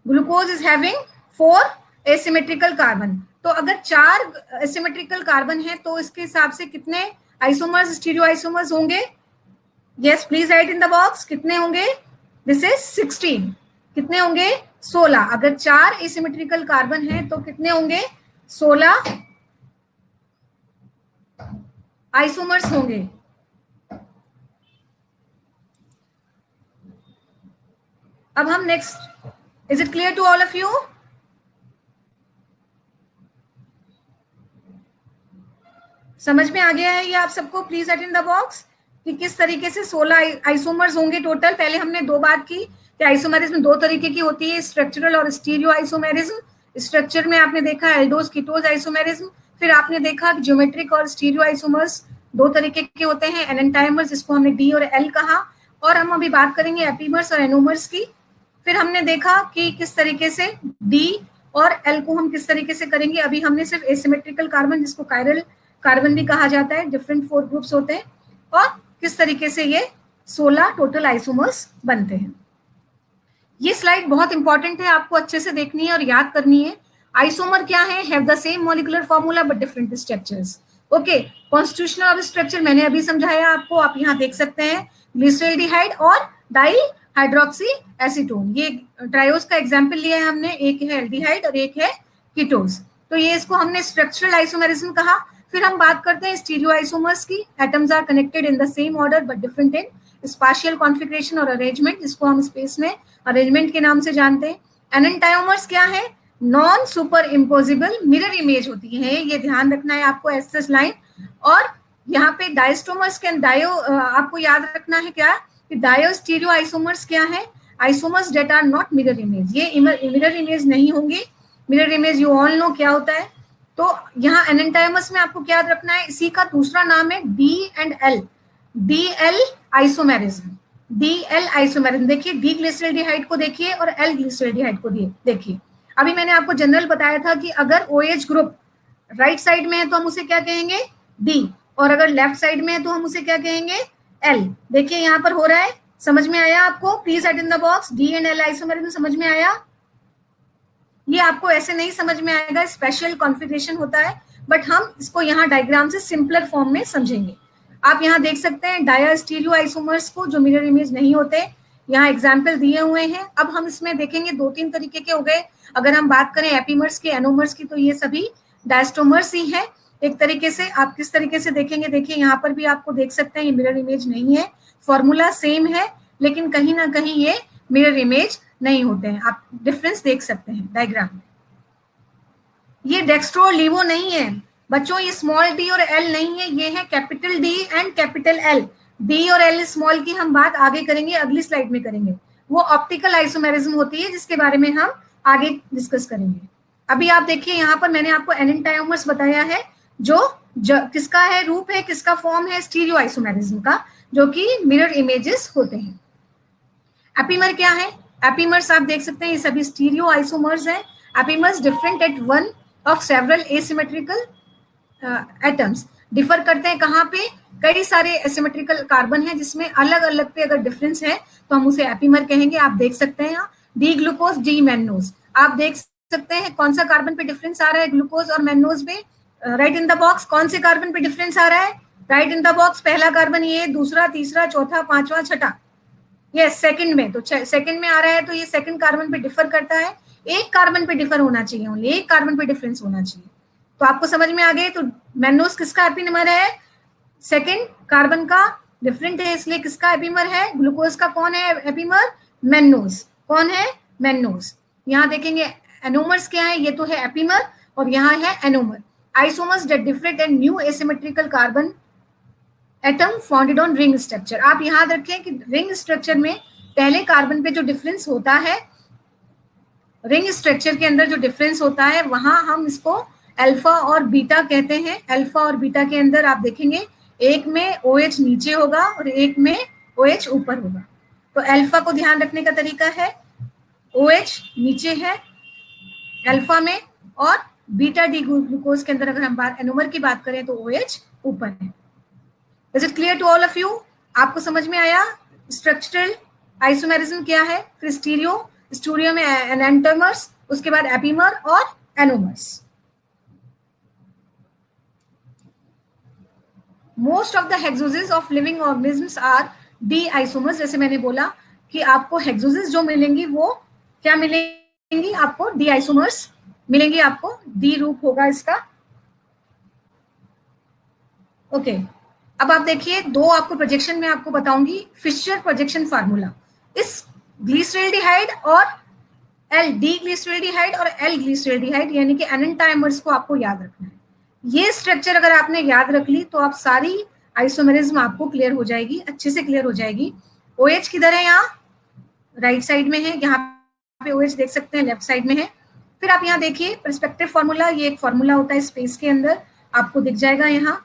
Speaker 1: Glucose is having 4 asymmetrical carbon. तो अगर 4 एसिमेट्रिकल कार्बन है तो इसके हिसाब से कितने आइसोमर्स, स्टीरियो आइसोमर्स होंगे। Yes, please write in the box, कितने होंगे, दिस इज 16। कितने होंगे, 16। अगर 4 एसिमेट्रिकल कार्बन है तो कितने होंगे, 16 आइसोमर्स होंगे। अब हम next, is it clear to all of you. समझ में आ गया है ये आप सबको, please write in the box कि किस तरीके से 16 आइसोमर्स होंगे टोटल। पहले हमने 2 बात की कि आइसोमेरिज्म 2 तरीके की होती है, स्ट्रक्चरल और स्टीरियो आइसोमेरिज्म। स्ट्रक्चर में आपने देखा एल्डोज कीटोज आइसोमेरिज्म, फिर आपने देखा ज्योमेट्रिक और स्टीरियो आइसोमर्स 2 तरीके के होते हैं, एनेंटाइमर्स जिसको हमने डी और एल कहा, और हम अभी बात करेंगे एपीमर्स और एनोमर्स की। फिर हमने देखा कि किस तरीके से डी और एल को हम किस तरीके से करेंगे। अभी हमने सिर्फ एसिमेट्रिकल कार्बन, जिसको कायरल कार्बन भी कहा जाता है, डिफरेंट 4 ग्रुप्स होते हैं, और किस तरीके से ये 16 टोटल आइसोमर्स बनते हैं। ये स्लाइड बहुत इंपॉर्टेंट है, आपको अच्छे से देखनी है और याद करनी है। आइसोमर क्या है, have the same molecular formula but different structures. Okay, constitution of structure मैंने अभी समझाया आपको, आप यहाँ देख सकते हैं ग्लिसरॉल्डिहाइड और डाई हाइड्रोक्सी एसीटोन, ये ट्रायोस का एग्जाम्पल लिया है हमने, एक है एल्डिहाइड और एक है कीटोस। तो ये इसको हमने स्ट्रक्चरल आइसोमेरिज्म कहा। फिर हम बात करते हैं स्टीरियो आइसोमर्स की, atoms are connected in the same order but different in spatial configuration और अरेंजमेंट, जिसको हम स्पेस में अरेंजमेंट के नाम से जानते हैं। एनेंटाइमर्स क्या है, non super imposable mirror image होती है, ये ध्यान रखना है आपको, एस लाइन। और यहाँ पे डायस्टोमर्स के डायो, आपको याद रखना है क्या कि डायो स्टीरियो आइसोमर्स क्या है, isomers that are not mirror image, ये मिरर इमेज नहीं होंगे। Mirror image you all know क्या होता है। तो यहाँ एनेंटाइमर्स में आपको क्या याद रखना है, इसी का दूसरा नाम है D and L, D L isomerism. D L isomerism. देखिए डी ग्लिसरॉल्डिहाइड को देखिए और एल ग्लिसरॉल्डिहाइड को देखिए। अभी मैंने आपको जनरल बताया था कि अगर OH ग्रुप राइट साइड में है तो हम उसे क्या कहेंगे, डी, और अगर लेफ्ट साइड में है तो हम उसे क्या कहेंगे, एल। देखिए यहाँ पर हो रहा है, समझ में आया आपको? Please write in the box, D and L isomerism समझ में आया? ये आपको ऐसे नहीं समझ में आएगा, स्पेशल कॉन्फ़िगरेशन होता है, बट हम इसको यहाँ डायग्राम से सिंपलर फॉर्म में समझेंगे। आप यहाँ देख सकते हैं डायस्टीरियो आइसोमर्स को जो मिरर इमेज नहीं होते, यहाँ एग्जाम्पल दिए हुए हैं। अब हम इसमें देखेंगे 2-3 तरीके के हो गए। अगर हम बात करें एपीमर्स के, एनोमर्स की, तो ये सभी डायस्टोमर्स ही है एक तरीके से। आप किस तरीके से देखेंगे, देखिए यहाँ पर भी आपको देख सकते हैं ये मिरर इमेज नहीं है, फॉर्मूला सेम है, लेकिन कहीं ना कहीं ये मिरर इमेज नहीं होते हैं। आप डिफरेंस देख सकते हैं डायग्राम में। ये डेक्स्ट्रो और लीवो नहीं है बच्चों, ये स्मॉल डी और एल नहीं है, ये है capital D and capital L. D और एल स्मॉल की हम बात आगे करेंगे, अगली स्लाइड में करेंगे। वो ऑप्टिकल आइसोमेरिज्म होती है जिसके बारे में हम आगे डिस्कस करेंगे। अभी आप देखिए यहाँ पर मैंने आपको एनेंटाइमर्स बताया है, जो किसका है रूप है, किसका फॉर्म है, स्टीरियो आइसोमेरिज्म का, जो कि मिरर इमेजेस होते हैं। एपीमर क्या है? एपीमर्स आप देख सकते हैं ये सभी स्टीरियो आइसोमर्स हैं। Epimers different at one of several asymmetrical atoms. Differ करते हैं कहाँ पे? कई सारे एसिमेट्रिकल कार्बन है जिसमें अलग अलग पे अगर डिफरेंस है तो हम उसे एपीमर कहेंगे। आप देख सकते हैं यहाँ डी ग्लूकोज डी मैनोज, आप देख सकते हैं कौन सा कार्बन पे डिफरेंस आ रहा है ग्लूकोज और मैनोज में। राइट इन द बॉक्स, कौन से कार्बन पे डिफरेंस आ रहा है? राइट इन द बॉक्स, पहला कार्बन ये, दूसरा, तीसरा, चौथा, पांचवा, छठा। यस सेकंड में, तो सेकंड में आ रहा है तो ये सेकंड कार्बन पे डिफर करता है। एक कार्बन पे डिफर होना चाहिए, ओनली एक कार्बन पे डिफरेंस होना चाहिए। तो आपको समझ में आ गए। तो मैनोस किसका एपीमर है? सेकंड कार्बन का डिफरेंट है, इसलिए किसका एपीमर है? ग्लूकोज का कौन है एपीमर? मैनोस। कौन है? मैनोस। यहाँ देखेंगे एनोमर्स क्या है, ये तो है एपीमर, और यहाँ है anomer. Isomers that different and new asymmetrical carbon atom founded on ring structure. आप याद रखें कि रिंग स्ट्रक्चर में पहले कार्बन पे जो डिफरेंस होता है, रिंग स्ट्रक्चर के अंदर जो डिफरेंस होता है, वहां हम इसको अल्फा और बीटा कहते हैं। अल्फा और बीटा के अंदर आप देखेंगे एक में OH नीचे होगा और एक में OH ऊपर होगा। तो अल्फा को ध्यान रखने का तरीका है, OH नीचे है अल्फा में, और बीटा डी ग्लूकोज के अंदर अगर हम बात एनोमर की बात करें तो OH ऊपर है। Is it clear to all of you? आपको समझ में आया स्ट्रक्चरल आइसोमेरिज्म क्या है? फिर स्टीरियो में एनेंटोमर्स, उसके बाद एपीमर और anomers. Most of the hexoses of living organisms are D isomers. जैसे मैंने बोला कि आपको हेक्सोसिस जो मिलेंगी वो क्या मिलेंगी? आपको डी आइसोमर्स मिलेंगी, आपको डी रूप होगा इसका। ओके अब आप देखिए दो आपको प्रोजेक्शन में आपको बताऊंगी फिशर प्रोजेक्शन फार्मूला। इस ग्लिसरॉल्डिहाइड और एल डी ग्लिसरॉल्डिहाइड और एल ग्लिसरॉल्डिहाइड यानी कि एनेंटाइमर्स को आपको याद रखना है। ये स्ट्रक्चर अगर आपने याद रख ली तो आप सारी आइसोमेरिज्म आपको क्लियर हो जाएगी, अच्छे से क्लियर हो जाएगी। OH किधर है? यहाँ राइट साइड में है, यहाँ पे OH देख सकते हैं लेफ्ट साइड में है। फिर आप यहाँ देखिए पर्सपेक्टिव फार्मूला, ये एक फार्मूला होता है स्पेस के अंदर, आपको दिख जाएगा। यहाँ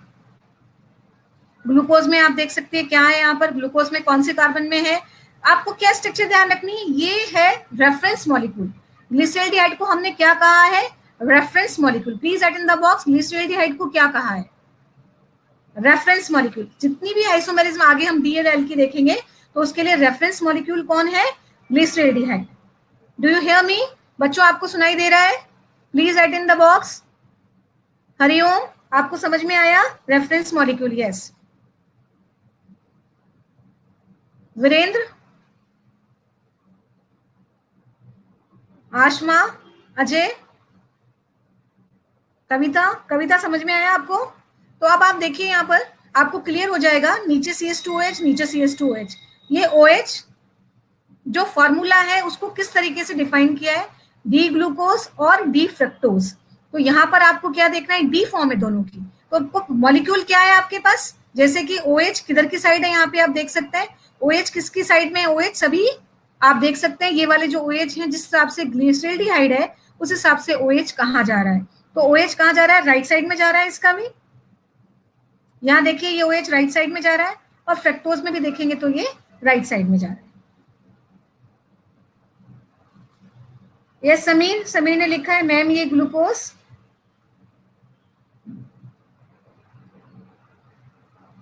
Speaker 1: ग्लूकोज में आप देख सकते हैं क्या है, यहाँ पर ग्लूकोज में कौन से कार्बन में है। आपको क्या स्ट्रक्चर ध्यान रखनी है? ये है रेफरेंस मॉलिक्यूल। ग्लिसरॉल्डिहाइड को हमने क्या कहा है? Reference molecule. Please write in the box, glyceraldehyde को क्या कहा है? Reference molecule. जितनी भी आइसोमेरिज्म आगे हम डी और एल की देखेंगे तो उसके लिए रेफरेंस मॉलिक्यूल कौन है? Glyceraldehyde. Do you hear me बच्चों? आपको सुनाई दे रहा है? Please write in the box. Hariom, आपको समझ में आया? Reference molecule, yes. Virendra, Ashma, Ajay, Kavita समझ में आया आपको? तो अब आप देखिए यहाँ पर आपको क्लियर हो जाएगा, नीचे CH2OH, नीचे CH2OH। ये OH जो फॉर्मूला है उसको किस तरीके से डिफाइन किया है? डी ग्लूकोज और डी फ्रक्टोज। तो यहाँ पर आपको क्या देखना है? डी फॉर्म है दोनों की। तो मॉलिक्यूल क्या है आपके पास? जैसे कि OH किधर की साइड है, यहाँ पे आप देख सकते हैं OH किसकी साइड में है? OH सभी आप देख सकते हैं, ये वाले जो OH हैं जिस हिसाब से ग्लिसरॉल्डिहाइड है उस हिसाब से OH कहाँ जा रहा है? तो OH कहाँ जा रहा है? राइट साइड में जा रहा है इसका भी। यहाँ देखिए ये OH राइट साइड में जा रहा है, और फ्रक्टोज में भी देखेंगे तो ये राइट साइड में जा रहा है। यस समीर, समीर ने लिखा है मैम ये ग्लूकोज।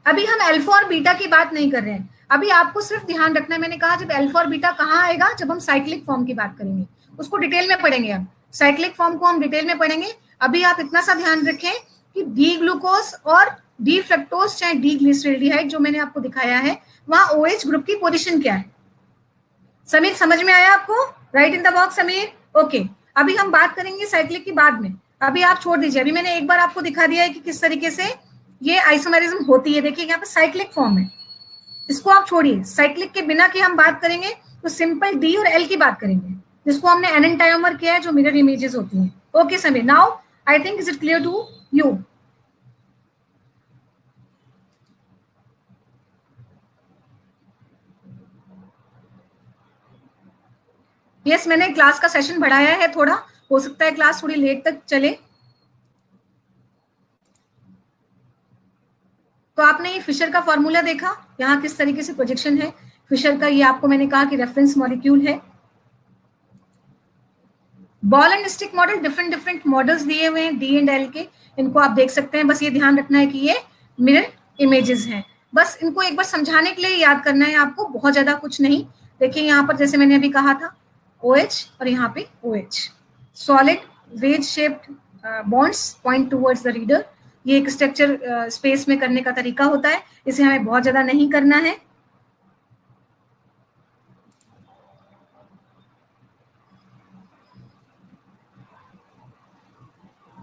Speaker 1: अभी हम अल्फा और बीटा की बात नहीं कर रहे हैं, अभी आपको सिर्फ ध्यान रखना है, मैंने कहा जब अल्फा और बीटा कहाँ आएगा, जब हम साइक्लिक फॉर्म की बात करेंगे, उसको डिटेल में पढ़ेंगे। हम साइक्लिक फॉर्म को हम डिटेल में पढ़ेंगे। अभी आप इतना सा ध्यान रखें कि डी ग्लूकोज और डी फ्रक्टोज चाहे डी ग्लिसरेल्डिहाइड जो मैंने आपको दिखाया है, वहां OH ग्रुप की पोजीशन क्या है। समीर समझ में आया आपको? Right in the box Sameer. Okay, अभी हम बात करेंगे साइक्लिक की बाद में, अभी आप छोड़ दीजिए। अभी मैंने एक बार आपको दिखा दिया है कि किस तरीके से ये आइसोमेरिज्म होती है। देखिए यहाँ पे साइक्लिक फॉर्म है, इसको आप छोड़िए। साइक्लिक के बिना की हम बात करेंगे तो सिंपल डी और एल की बात करेंगे, जिसको हमने एनेंटाइमर किया है, जो मिरर इमेजेस होती हैं। Okay Sameer, now I think is it clear to you? Yes, मैंने क्लास का सेशन बढ़ाया है थोड़ा, हो सकता है क्लास थोड़ी लेट तक चले। तो आपने ये फिशर का फॉर्मूला देखा, यहाँ किस तरीके से प्रोजेक्शन है फिशर का, ये आपको मैंने कहा कि रेफरेंस मॉलिक्यूल है। Ball and stick model, different different models दिए हुए हैं डी एंड एल के, इनको आप देख सकते हैं। बस ये ध्यान रखना है कि ये मिरर इमेजेस हैं, बस इनको एक बार समझाने के लिए याद करना है आपको, बहुत ज्यादा कुछ नहीं। देखिए यहाँ पर जैसे मैंने अभी कहा था OH और यहाँ पे OH, solid wedge shaped bonds point towards the reader. ये एक स्ट्रक्चर स्पेस में करने का तरीका होता है, इसे हमें बहुत ज्यादा नहीं करना है।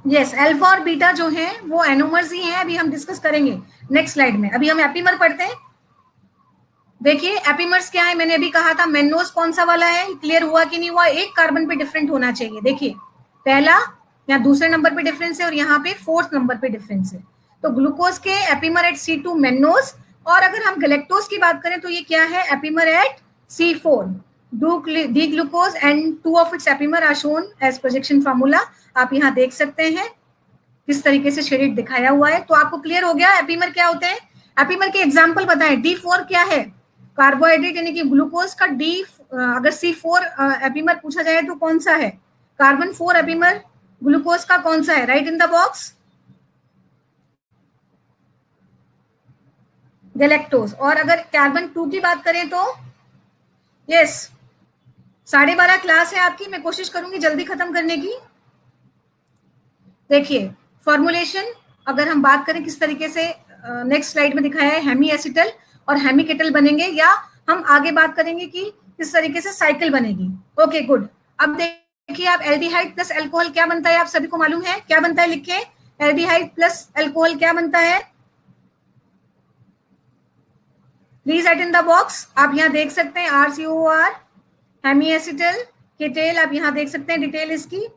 Speaker 1: यस, अल्फा और बीटा जो है वो एनोमर्स ही हैं, अभी हम डिस्कस करेंगे नेक्स्ट स्लाइड में। अभी हम एपीमर पढ़ते हैं। देखिए एपीमर्स क्या है, मैंने अभी कहा था मेनोज कौन सा वाला है, क्लियर हुआ कि नहीं हुआ? एक कार्बन पे डिफरेंट होना चाहिए। देखिए पहला या दूसरे नंबर पे डिफरेंस है और यहाँ पे फोर्थ नंबर पे डिफरेंस है। तो ग्लूकोज के एपीमर एट C2 मेनोज, और अगर हम गलेक्टोज की बात करें तो ये क्या है, epimer at C4। D glucose and two of its epimer are shown as projection formula, आप यहाँ देख सकते हैं किस तरीके से शेडेड दिखाया हुआ है। तो आपको क्लियर हो गया एपीमर क्या होते हैं। एपीमर के एग्जांपल बताएं। D4 क्या है, कार्बोहाइड्रेट यानी कि ग्लूकोज का डी, अगर C4 एपीमर पूछा जाए तो कौन सा है, कार्बन 4 एपीमर ग्लूकोज का कौन सा है, right in the box? Galactose. और अगर कार्बन 2 की बात करें तो यस, 12:30 क्लास है आपकी, मैं कोशिश करूंगी जल्दी खत्म करने की। देखिए फॉर्मुलेशन अगर हम बात करें किस तरीके से, नेक्स्ट स्लाइड में दिखाया है, हेमी एसिटल और हेमिकेटल बनेंगे, या हम आगे बात करेंगे कि किस तरीके से साइकिल बनेगी। Okay good. अब देखिए आप एल्डिहाइड प्लस अल्कोहल क्या बनता है, आप सभी को मालूम है क्या बनता है, लिखिए एल्डिहाइड प्लस अल्कोहल क्या बनता है, please write in the box. आप यहाँ देख सकते हैं RCOR, हेमी एसिटल केटेल, आप यहाँ देख सकते हैं डिटेल इसकी,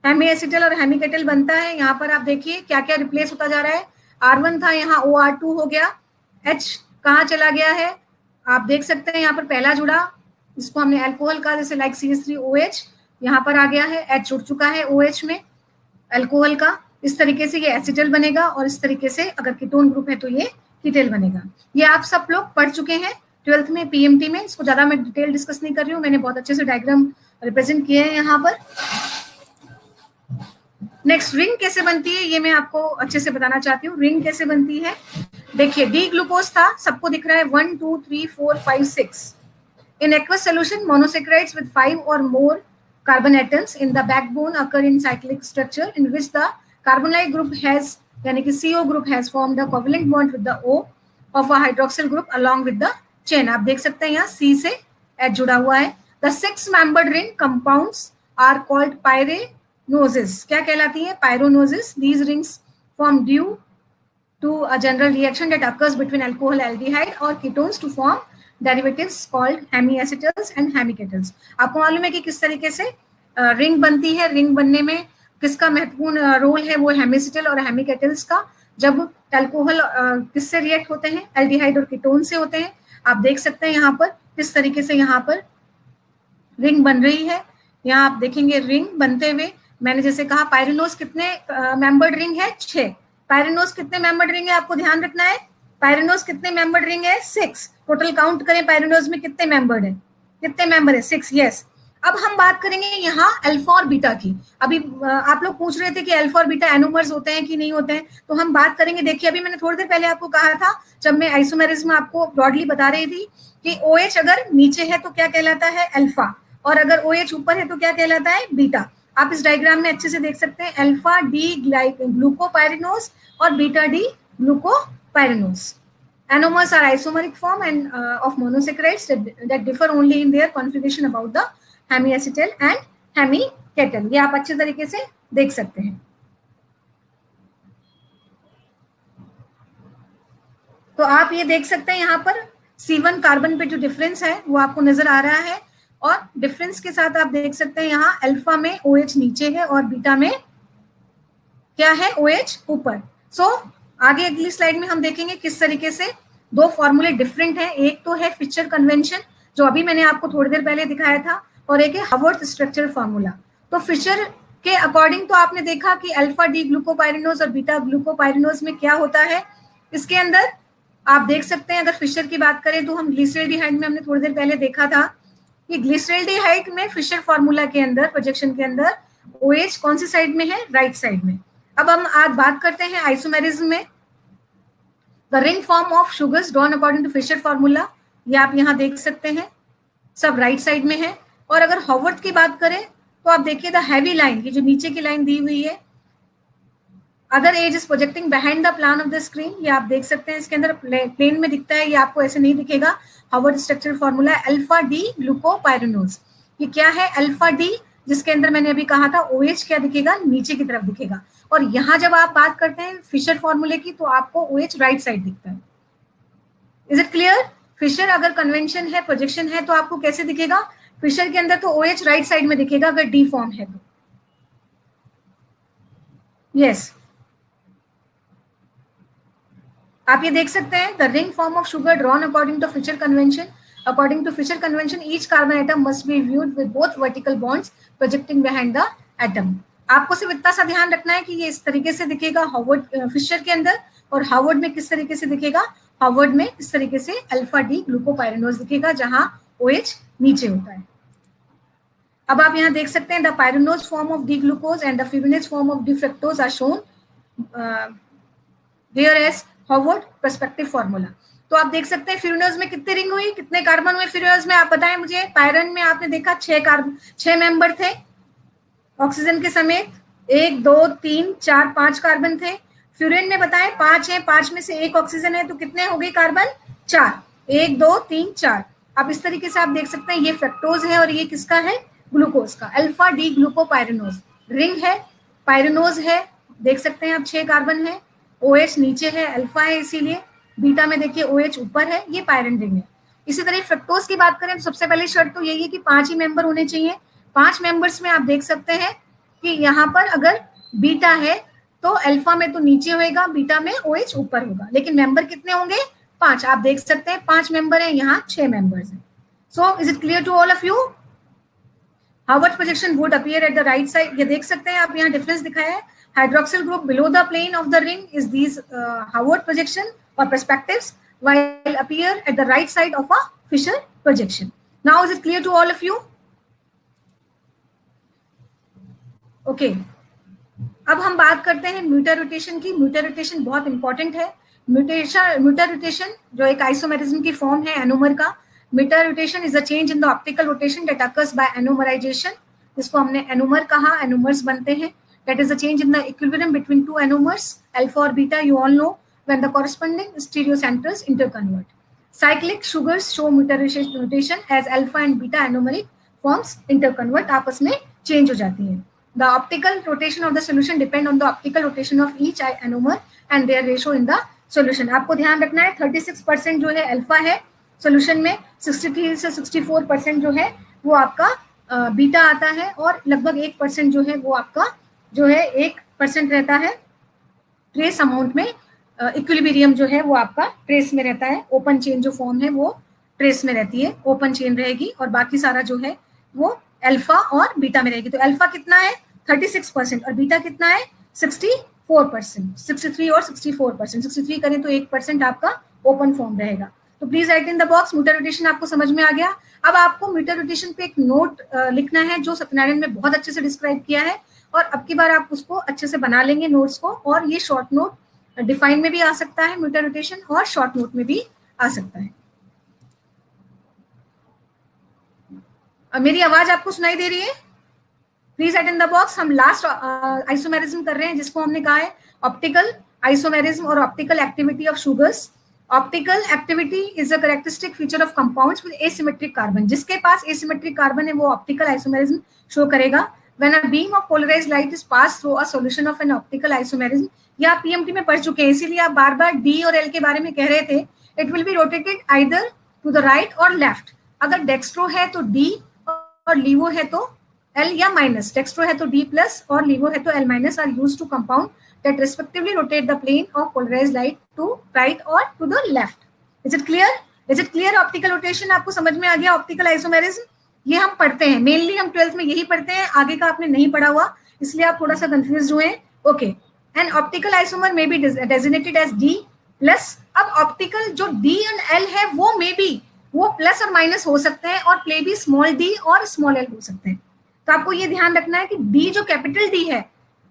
Speaker 1: हेमी एसिटल और हेमिकेटल बनता है। यहाँ पर आप देखिए क्या क्या रिप्लेस होता जा रहा है, R1 था यहाँ OR2 हो गया, H कहाँ चला गया है, आप देख सकते हैं यहाँ पर पहला जुड़ा, इसको हमने अल्कोहल का, जैसे लाइक CH3OH यहाँ पर आ गया है, H जुड़ चुका है OH में अल्कोहल का। इस तरीके से ये एसिटल बनेगा और इस तरीके से अगर कीटोन ग्रुप है तो ये कीटेल बनेगा। ये आप सब लोग पढ़ चुके हैं 12th में PMT में, इसको ज्यादा मैं डिटेल डिस्कस नहीं कर रही हूँ, मैंने बहुत अच्छे से डायग्राम रिप्रेजेंट किए हैं यहाँ पर। नेक्स्ट रिंग कैसे बनती है ये मैं आपको अच्छे से बताना चाहती हूँ। रिंग कैसे बनती है, देखिए डी ग्लूकोज था, सबको दिख रहा है 1 2 3 4 5 6। In aqueous solution, monosaccharides with 5 or more carbon atoms in the backbone occur in cyclic structure in which the carbonyl group has, यानी कि CO group has formed a covalent bond with the O of a hydroxyl group along with the chain। आप देख सकते हैं यहाँ C से H जुड़ा हुआ है। The 6-membered ring compounds are called pyranoses। क्या कहलाती है, pyranoses। These rings form due to a general reaction that occurs between alcohol aldehyde or ketones to form derivatives called hemiacetals and hemiketals। आपको मालूम है कि किस तरीके से रिंग बनती है, रिंग बनने में किसका महत्वपूर्ण रोल है, वो हेमिसिटल और हेमिकेटल्स का। जब अल्कोहल किससे रिएक्ट होते हैं, एल्डिहाइड और कीटोन से होते हैं। आप देख सकते हैं यहाँ पर किस तरीके से यहाँ पर रिंग बन रही है। यहाँ आप देखेंगे रिंग बनते हुए, मैंने जैसे कहा पायरेनोज कितने मेंबर्ड रिंग है, 6। पायरेनोज कितने मेंबर्ड रिंग है, आपको ध्यान रखना है, पायरेनोज कितने मेंबर्ड रिंग है, 6। टोटल काउंट करें पायरिनोज में कितने मेंबर है, कितने मेंबर है, 6, यस। अब हम बात करेंगे यहाँ अल्फा और बीटा की। अभी आप लोग पूछ रहे थे कि अल्फा और बीटा एनोमर्स होते हैं कि नहीं होते हैं, तो हम बात करेंगे। देखिए अभी मैंने थोड़ी देर पहले आपको कहा था, जब मैं आइसोमेरिज्म आपको ब्रॉडली बता रही थी कि OH अगर नीचे है तो क्या कहलाता है, अल्फा, और अगर OH ऊपर है तो क्या कहलाता है, बीटा। आप इस डायग्राम में अच्छे से देख सकते हैं, अल्फा डी ग्लूकोपाइरिनोज और beta D glucopyranose. Anomers are isomeric form and of monosaccharides that differ only in their configuration about the hemiacetal and hemiketal। ये आप अच्छे तरीके से देख सकते हैं। तो आप ये देख सकते हैं यहाँ पर C1 कार्बन पे जो डिफरेंस है वो आपको नजर आ रहा है, और डिफरेंस के साथ आप देख सकते हैं यहाँ अल्फा में OH नीचे है और बीटा में क्या है, OH ऊपर। सो आगे अगली स्लाइड में हम देखेंगे किस तरीके से दो फॉर्मूले डिफरेंट हैं। एक तो है फिशर कन्वेंशन जो अभी मैंने आपको थोड़ी देर पहले दिखाया था, और एक है हावर्थ स्ट्रक्चर फॉर्मूला। तो फिशर के अकॉर्डिंग तो आपने देखा कि अल्फा डी ग्लूकोपाइरिनोज और बीटा ग्लूकोपाइरिनोज में क्या होता है। इसके अंदर आप देख सकते हैं, अगर फिशर की बात करें तो हम ग्लिसरेल्डिहाइड में हमने थोड़ी देर पहले देखा था कि ग्लिसरेल्डिहाइड में फिशर फॉर्मूला के अंदर, प्रोजेक्शन के अंदर OH कौन सी साइड में है, राइट साइड में। अब हम आज बात करते हैं आइसोमेरिज्म में। The ring form of sugars drawn according to Fischer formula, ये आप यहाँ देख सकते हैं, सब राइट साइड में है। और अगर हावर्थ की बात करें तो आप देखिए द हैवी लाइन, ये जो नीचे की लाइन दी हुई है, other edge is projecting behind the plan of the screen, ये आप देख सकते हैं। इसके अंदर प्लेन में दिखता है, ये आपको ऐसे नहीं दिखेगा। Haworth structure formula alpha D glucopyranose. ये क्या है, अल्फा डी, जिसके अंदर मैंने अभी कहा था OH क्या दिखेगा, नीचे की तरफ दिखेगा। और यहाँ जब आप बात करते हैं फिशर फॉर्मूले की तो आपको OH राइट साइड दिखता है। Is it clear? फिशर अगर कन्वेंशन है, प्रोजेक्शन है, तो आपको कैसे दिखेगा, फिशर के अंदर तो OH राइट साइड में दिखेगा अगर डी फॉर्म है तो। यस, आप ये देख सकते हैं, the ring form of sugar drawn according to Fischer convention. According to Fischer convention each carbon atom must be viewed with both vertical bonds projecting behind the atom. आपको सिर्फ इतना सा ध्यान रखना है कि ये इस तरीके से दिखेगा हार्वर्ड फिशर के अंदर, और हार्वर्ड में किस तरीके से दिखेगा, हार्वर्ड में इस तरीके से अल्फा डी ग्लूकोपाइरिनोज दिखेगा जहां OH नीचे होता है। अब आप यहाँ देख सकते हैं the pyranose form of D glucose and the furanose form of D fructose are shown there as Haworth perspective formula. तो आप देख सकते हैं फ्यूरिनोज में कितने रिंग हुई, कितने कार्बन हुए फ्यूरिनोज में, आप बताएं मुझे। पायरन में आपने देखा 6 मेंबर थे ऑक्सीजन के समेत, 1 2 3 4 5 कार्बन थे। फ्यूरिन में बताएं 5 है, 5 में से 1 ऑक्सीजन है, तो कितने हो गए कार्बन, 4, 1 2 3 4। अब इस तरीके से आप देख सकते हैं ये फ्रक्टोज है और ये किसका है, ग्लूकोज का। अल्फा डी ग्लूकोपाइरिनोज रिंग है, पायरिनोज है, देख सकते हैं आप 6 कार्बन है, OH नीचे है, अल्फा है इसीलिए। बीटा में देखिए OH ऊपर है, ये पायरन रिंग है। इसी तरह फ्रक्टोज की बात करें तो सबसे पहले शर्त तो यही है कि 5 ही मेंबर होने चाहिए। 5 मेंबर्स में आप देख सकते हैं कि यहाँ पर अगर बीटा है तो अल्फा में तो नीचे होएगा, बीटा में OH ऊपर होगा, लेकिन मेंबर कितने होंगे, 5। आप देख सकते हैं 5 मेंबर है, यहाँ 6 मेंबर्स हैं। So is it clear to all of you? Harvard projection would appear at the right side, ये देख सकते हैं आप, यहाँ डिफरेंस दिखाया है। Hydroxyl group below the plane of the ring is these Harvard projection or perspectives, while appear at the right side of a Fisher projection. Now is it clear to all of you? Okay. अब हम बात करते हैं म्यूटर rotation की। म्यूटर rotation बहुत important है। म्यूटर rotation जो एक आइसोमेरिज्म की फॉर्म है एनोमर का। Mutarotation is a change in the optical rotation that occurs by anomerization, जिसको हमने एनोमर कहा, एनोमर्स बनते हैं। That is a change in the equilibrium between two anomers, alpha और beta, you all know, when the corresponding stereocenters interconvert. Cyclic sugars show mutar rotation as alpha and beta anomeric forms interconvert, आपस में change हो जाती हैं. The optical rotation of the solution depend on the optical rotation of each anomer and their ratio in the solution. आपको ध्यान रखना है 36% जो है अल्फा है सोल्यूशन में, 63 से 64% जो है वो आपका बीटा आता है, और लगभग 1% जो है वो आपका जो है 1% रहता है ट्रेस अमाउंट में। इक्विलिब्रियम जो है वो आपका ट्रेस में रहता है। ओपन चेन जो फॉर्म है वो ट्रेस में रहती है, ओपन चेन रहेगी, और बाकी सारा जो है वो अल्फा और बीटा में रहेगी। तो अल्फा कितना है 36% और बीटा कितना है 64%, 63 और 64%। 63 करें तो 1% आपका ओपन फॉर्म रहेगा। तो please write in the box mutarotation आपको समझ में आ गया। अब आपको मीटर रोटेशन पे एक नोट लिखना है जो सत्यनारायण ने बहुत अच्छे से डिस्क्राइब किया है, और अब की बार आप उसको अच्छे से बना लेंगे नोट्स को, और ये शॉर्ट नोट डिफाइन में भी आ सकता है मीटर रोटेशन, और शॉर्ट नोट में भी आ सकता है। मेरी आवाज आपको सुनाई दे रही है? Please write in the box. हम लास्ट आइसोमेरिज्म कर रहे हैं जिसको हमने कहा है ऑप्टिकल आइसोमेरिज्म और optical activity of sugars. Optical activity is a characteristic feature of compounds with asymmetric carbon. जिसके पास एसिमेट्रिक कार्बन है वो ऑप्टिकल आइसोमेरिज्म शो करेगा। When a beam of polarized light is passed through a solution of an optical isomerism, या आप PMT में पढ़ चुके हैं, इसीलिए आप बार बार डी और एल के बारे में कह रहे थे। It will be rotated either to the right और लेफ्ट। अगर डेक्स्ट्रो है तो डी और लीवो है तो एल या माइनस। डेक्स्ट्रो है तो डी प्लस और लीवो है तो L minus are use to compound that respectively rotate the plane of polarized light to right or to the left. Is it clear? Is it clear? Optical rotation आपको समझ में आ गया? Optical isomerism ये हम पढ़ते हैं, मेनली हम 12th में यही पढ़ते हैं, आगे का आपने नहीं पढ़ा हुआ, इसलिए आप थोड़ा सा कंफ्यूज हुए। ओके, एंड ऑप्टिकल आइसोमर में be designated as D plus. अब ऑप्टिकल जो डी एंड एल है वो मे बी वो प्लस और माइनस हो सकते हैं, और प्ले भी स्मॉल डी और स्मॉल एल हो सकते हैं। तो आपको ये ध्यान रखना है कि डी जो कैपिटल डी है,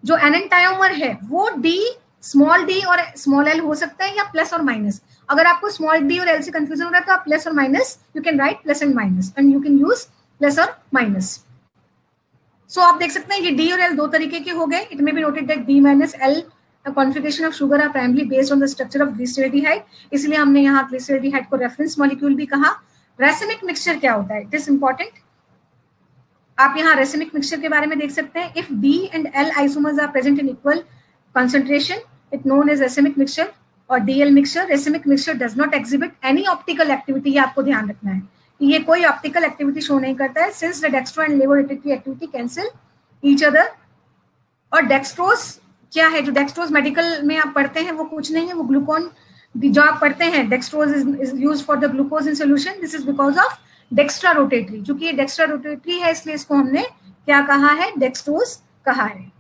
Speaker 1: जो एनेंटायोमर है, वो डी स्मॉल डी और स्मॉल एल हो सकता है, या प्लस और माइनस। अगर आपको स्मॉल डी और एल से कंफ्यूजन हो रहा है तो आप प्लस और minus, you can write plus and minus, and you can use plus और माइनस। सो आप देख सकते हैं ये डी और एल दो तरीके के हो गए। It may be noted that D minus L configuration of sugar are primary based on the structure of glyceraldehyde, इसलिए हमने यहाँ ग्लिसरेल्डिहाइड को रेफरेंस मॉलिक्यूल भी कहा। रेसिमिक मिक्सचर क्या होता है? It is important. आप यहाँ रेसिमिक मिक्सचर के बारे में देख सकते हैं। If D and L isomers are present in equal concentration, it known as racemic mixture और DL mixture. Racemic mixture does not exhibit any optical activity. ये आपको ध्यान रखना है कि ये कोई ऑप्टिकल एक्टिविटी शो नहीं करता है, since the dextro and levorotatory activity cancel each other. और डेक्सट्रोज क्या है? जो डेक्सट्रोज मेडिकल में आप पढ़ते हैं वो कुछ नहीं है, वो ग्लूकोन जो आप पढ़ते हैं, dextrose is use for the glucose in solution. This is because of dextro rotatory. चूंकि ये डेक्स्ट्रा रोटेटरी है इसलिए इसको हमने क्या कहा है? डेक्सट्रोज कहा है।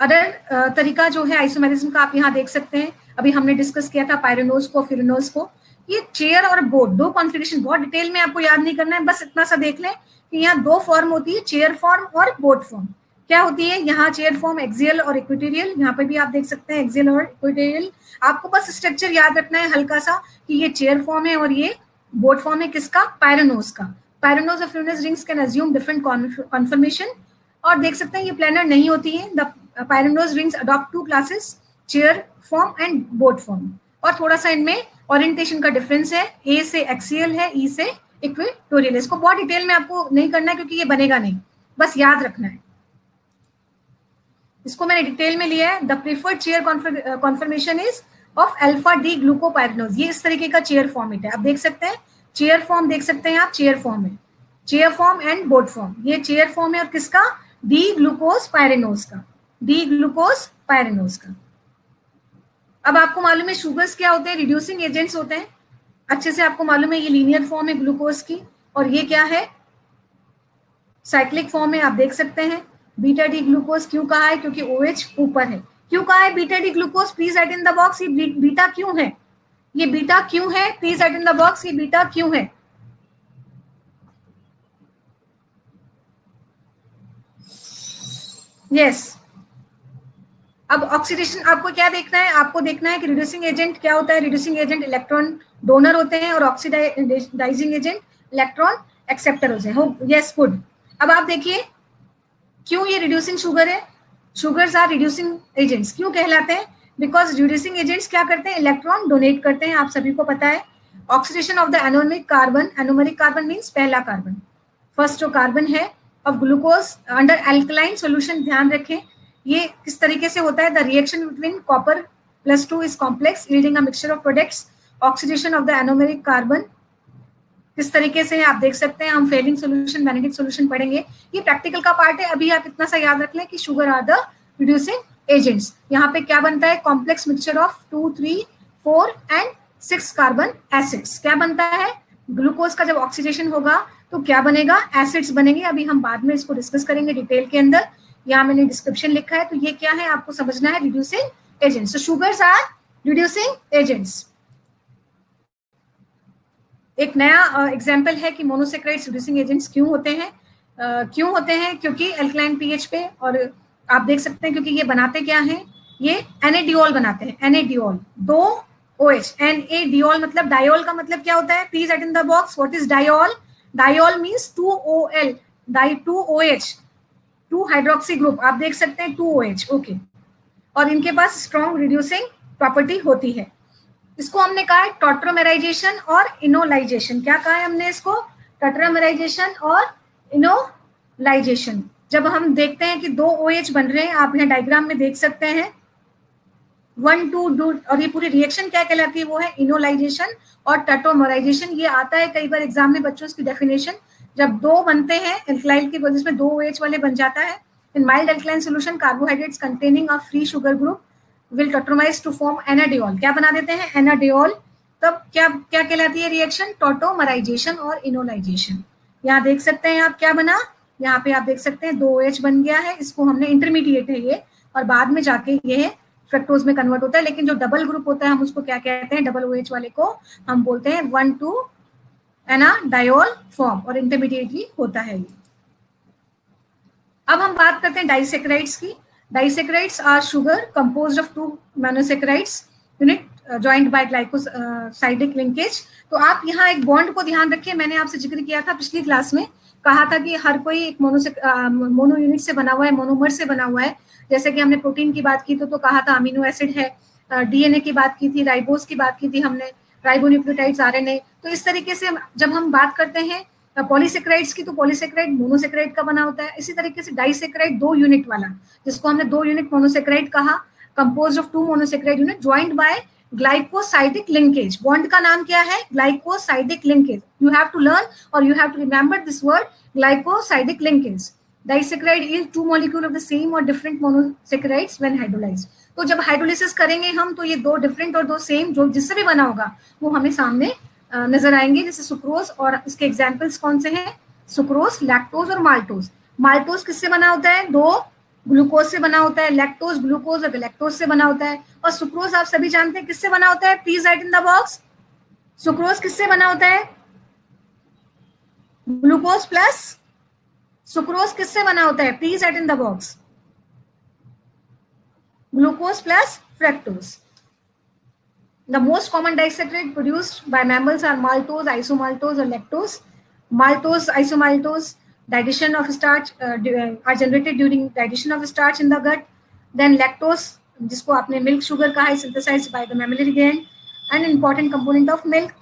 Speaker 1: अदर तरीका जो है आइसोमेरिज्म का आप यहाँ देख सकते हैं, अभी हमने डिस्कस किया था पायरेनोज को, फिरेनोज को। ये चेयर और बोट दो कॉन्फ़िगरेशन, बहुत डिटेल में आपको याद नहीं करना है, बस इतना सा देख लें कि यहाँ दो फॉर्म होती है, चेयर फॉर्म और बोट फॉर्म। क्या होती है यहाँ? चेयर फॉर्म एक्सियल और इक्वेटोरियल, यहाँ पे भी आप देख सकते हैं एक्सियल और इक्वेटोरियल। आपको बस स्ट्रक्चर याद रखना है हल्का सा कि ये चेयर फॉर्म है और ये बोट फॉर्म है। किसका? पायरेनोज का। पायरेनोज और furanose rings can assume different conformation, और देख सकते हैं ये प्लेनर नहीं होती है। The pyranose rings adopt two classes, chair form and boat form. और थोड़ा सा इनमें ओरिएंटेशन का डिफरेंस है, ए से एक्सियल है, ई से इक्वेटोरियल। इसको बहुत डिटेल में आपको नहीं करना है क्योंकि ये बनेगा नहीं, बस याद रखना है। इसको मैंने डिटेल में लिया है। The preferred chair conformation is of alpha D glucopyranose. ये इस तरीके का चेयर फॉर्मेट है। आप देख सकते हैं चेयर फॉर्म, देख सकते हैं आप चेयर फॉर्म है, chair form and boat form. ये चेयर फॉर्म है और किसका? डी ग्लूकोज पायरेनोज का, डी ग्लूकोज पायरेनोज का। अब आपको मालूम है शुगर्स क्या होते हैं? रिड्यूसिंग एजेंट्स होते हैं। अच्छे से आपको मालूम है ये लीनियर फॉर्म है ग्लूकोज की, और ये क्या है? साइक्लिक फॉर्म है। आप देख सकते हैं बीटा डी ग्लूकोज। क्यों कहा है? क्योंकि OH ऊपर है। क्यों कहा है beta D glucose? Please write in the box. ये बीटा क्यों है? ये बीटा क्यों है? Please write in the box. ये बीटा क्यों है? यस। अब ऑक्सीडेशन आपको क्या देखना है? आपको देखना है कि रिड्यूसिंग एजेंट क्या होता है? रिड्यूसिंग एजेंट इलेक्ट्रॉन डोनर होते हैं और ऑक्सीडाइजिंग एजेंट इलेक्ट्रॉन एक्सेप्टर होते हैं। Yes, good. अब आप देखिए क्यों ये रिड्यूसिंग शुगर है? शुगर्स आर रिड्यूसिंग एजेंट्स क्यों कहलाते हैं? बिकॉज रिड्यूसिंग एजेंट्स क्या करते हैं? इलेक्ट्रॉन डोनेट करते हैं, आप सभी को पता है। Oxidation of the anomeric carbon, anomeric carbon means पहला कार्बन, फर्स्ट जो कार्बन है of glucose under alkaline solution. ध्यान रखें ये किस तरीके से होता है? The reaction between copper +2 is complex yielding a mixture of products. Oxidation of the anomeric carbon किस तरीके से है आप देख सकते हैं। हम फेलिंग सोल्यूशन, वैनिटिक सोल्यूशन पढ़ेंगे, ये प्रैक्टिकल का पार्ट है। अभी आप इतना सा याद रख लें कि sugar are the reducing agents. यहाँ पे क्या बनता है? Complex mixture of 2, 3, 4 and 6 carbon acids. क्या बनता है? ग्लूकोज का जब ऑक्सीडेशन होगा तो क्या बनेगा? एसिड्स बनेंगे। अभी हम बाद में इसको डिस्कस करेंगे डिटेल के अंदर। यहाँ मैंने डिस्क्रिप्शन लिखा है, तो ये क्या है आपको समझना है, रिड्यूसिंग एजेंट्स। तो शुगर्स आर रिड्यूसिंग एजेंट्स। एक नया एग्जाम्पल है कि मोनोसेक्राइड्स रिड्यूसिंग एजेंट्स क्यों होते हैं। क्यों होते हैं? क्योंकि अल्कलाइन पीएच पे, और आप देख सकते हैं क्योंकि ये बनाते क्या हैं, ये एनेडियोल बनाते हैं। एनेडियोल, दो OH, एनएडियोल मतलब डायोल का मतलब क्या होता है, please write in the box what is diol. Diol means 2OL, di 2OH, 2 hydroxy group, आप देख सकते हैं 2OH, ओके। और इनके पास स्ट्रॉन्ग रिड्यूसिंग प्रॉपर्टी होती है। इसको हमने कहा है टॉट्रोमेराइजेशन और इनोलाइजेशन। क्या कहा है हमने इसको, टॉट्रोमेराइजेशन और इनोलाइजेशन। जब हम देखते हैं कि दो OH बन रहे हैं, आप यहाँ डायग्राम में देख सकते हैं 1 2 2, और ये पूरी रिएक्शन क्या कहलाती है, वो है इनोलाइजेशन और टॉट्रोमेराइजेशन। ये आता है कई बार एग्जाम में बच्चों की डेफिनेशन, जब दो बनते हैं एल्कलाइल की वजह से दो OH वाले बन जाता है। In mild alkaline solution carbohydrates containing a free sugar group will tautomerize to form enediol. क्या बना देते हैं, एनाडियोल। तब क्या क्या कहलाती है रिएक्शन, टॉटोमराइजेशन और इनोलाइजेशन। यहाँ देख सकते हैं आप क्या बना, यहाँ पे आप देख सकते हैं 2OH बन गया है, इसको हमने इंटरमीडिएट है ये, और बाद में जाके ये फ्रक्टोज में कन्वर्ट होता है। लेकिन जो डबल ग्रुप होता है हम उसको क्या कहते हैं, डबल OH वाले को हम बोलते हैं 1 2 एनाडायोल फॉर्म, और इंटरमीडिएटली होता है ये। अब हम बात करते हैं डाइसेक्राइड्स की। Disaccharides are sugar composed of 2 monosaccharides unit joint by glycosidic linkage. तो आप यहाँ एक बॉन्ड को ध्यान रखिए, मैंने आपसे जिक्र किया था पिछली क्लास में, कहा था कि हर कोई एक मोनो यूनिट से बना हुआ है, मोनोमर से बना हुआ है। जैसे कि हमने प्रोटीन की बात की तो कहा था अमीनो एसिड है, DNA की बात की थी, राइबोस की बात की थी हमने, राइबोन्यूक्लियोटाइड्स, RNA। तो इस तरीके से जब हम बात करते हैं पॉलीसेक्राइड्स की, तो पॉलीसेक्राइड मोनोसेक्राइड का बना होता है। इसी तरीके से डाइसेक्राइड 2 यूनिट वाला, जिसको हमने 2 यूनिट मोनोसेक्राइड कहा, composed of 2 monosaccharide unit joint by glycosidic linkage. Bond का नाम क्या है, glycosidic linkage. You have to learn और you have to remember this word, glycosidic linkage. Disaccharide is 2 molecule of the same और different monosaccharides when hydrolyzed. तो जब hydrolysis करेंगे हम, तो ये 2 डिफरेंट और 2 सेम जो जिससे भी बना होगा वो हमें सामने नजर आएंगे। जैसे सुक्रोज, और इसके एग्जाम्पल्स कौन से हैं, सुक्रोज, लैक्टोज और माल्टोज। माल्टोज किससे बना होता है, 2 ग्लूकोज से बना होता है। लैक्टोज ग्लूकोज और गैलेक्टोज से बना होता है। और सुक्रोज आप सभी जानते हैं किससे बना होता है, please write in the box. Sucrose किससे बना होता है, ग्लूकोज प्लस, सुक्रोज किससे बना होता है, please write in the box, glucose plus fructose. The most common disaccharide produced by mammals are maltose, isomaltose, or lactose. Maltose, isomaltose, digestion of starch are generated during digestion of starch in the gut. Then lactose, जिसको आपने milk sugar कहा है, synthesized by the mammalian gland, an important component of milk.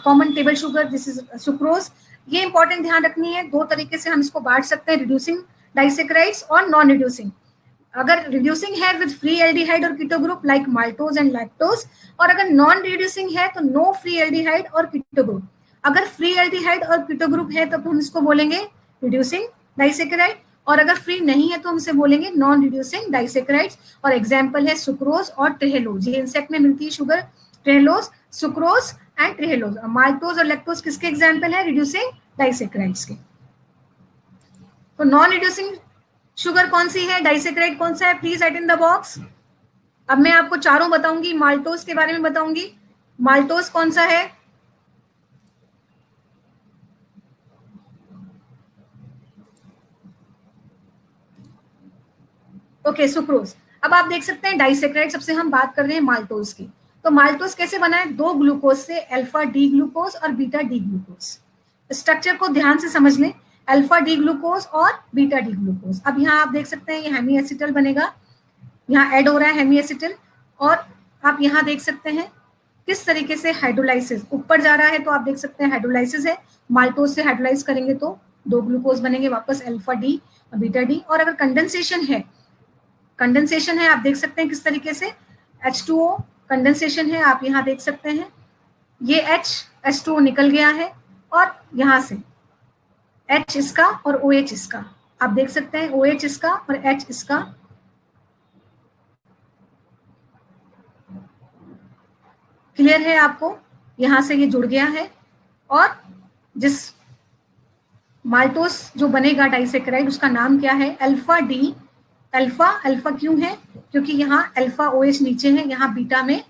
Speaker 1: Common table sugar, this is sucrose. ये important ध्यान रखनी है, 2 तरीके से हम इसको बांट सकते हैं, reducing disaccharides और non reducing। अगर रिड्यूसिंग है विद फ्री एल्डिहाइड और keto group like maltose and lactose, और अगर नॉन रिड्यूसिंग है तो नो फ्री एल्डिहाइड और कीटो ग्रुप। अगर फ्री एल्डिहाइड और कीटो ग्रुप है तो हम इसको बोलेंगे रिड्यूसिंग डाइसेक्राइड, और अगर फ्री नहीं है तो हम इसे बोलेंगे नॉन रिड्यूसिंग डाइसेक्राइड्स। और एग्जाम्पल है सुक्रोज और ट्रेहेलोज, ये इंसेक्ट में मिलती है शुगर, ट्रेहेलोज, सुक्रोज एंड ट्रेहेलोज। माल्टोज और लैक्टोज किसके एग्जाम्पल है, रिड्यूसिंग डाइसेक्राइड्स के। तो नॉन रिड्यूसिंग शुगर कौन सी है, डाइसेक्राइड कौन सा है, please write in the box. अब मैं आपको चारों बताऊंगी, माल्टोज के बारे में बताऊंगी। माल्टोज कौन सा है, ओके सुक्रोज। अब आप देख सकते हैं डाइसेक्राइड, सबसे हम बात कर रहे हैं माल्टोज की। तो माल्टोज कैसे बना है, 2 ग्लूकोज से, अल्फा डी ग्लूकोज और बीटा डी ग्लूकोज। स्ट्रक्चर को ध्यान से समझ लें, अल्फा डी ग्लूकोज और बीटा डी ग्लूकोज। अब यहाँ आप देख सकते हैं ये हेमी एसिटल बनेगा, यहाँ ऐड हो रहा है हेमी एसिटल, और आप यहाँ देख सकते हैं किस तरीके से हाइड्रोलाइसिस ऊपर जा रहा है। तो आप देख सकते हैं हाइड्रोलाइसिस है, माल्टोज से हाइड्रोलाइज करेंगे तो 2 ग्लूकोज बनेंगे वापस, अल्फा डी और बीटा डी। और अगर कंडेंसेशन है, कंडेंसेशन है, आप देख सकते हैं किस तरीके से H2O कंडेंसेशन है, आप यहाँ देख सकते हैं ये H2O निकल गया है, और यहाँ से H इसका और OH इसका, आप देख सकते हैं OH इसका और H इसका। क्लियर है आपको, यहां से ये जुड़ गया है, और जिस माल्टोस जो बनेगा डाइसेक्राइड उसका नाम क्या है, अल्फा डी अल्फा, अल्फा क्यों है? क्योंकि यहाँ अल्फा OH नीचे है, यहाँ बीटा में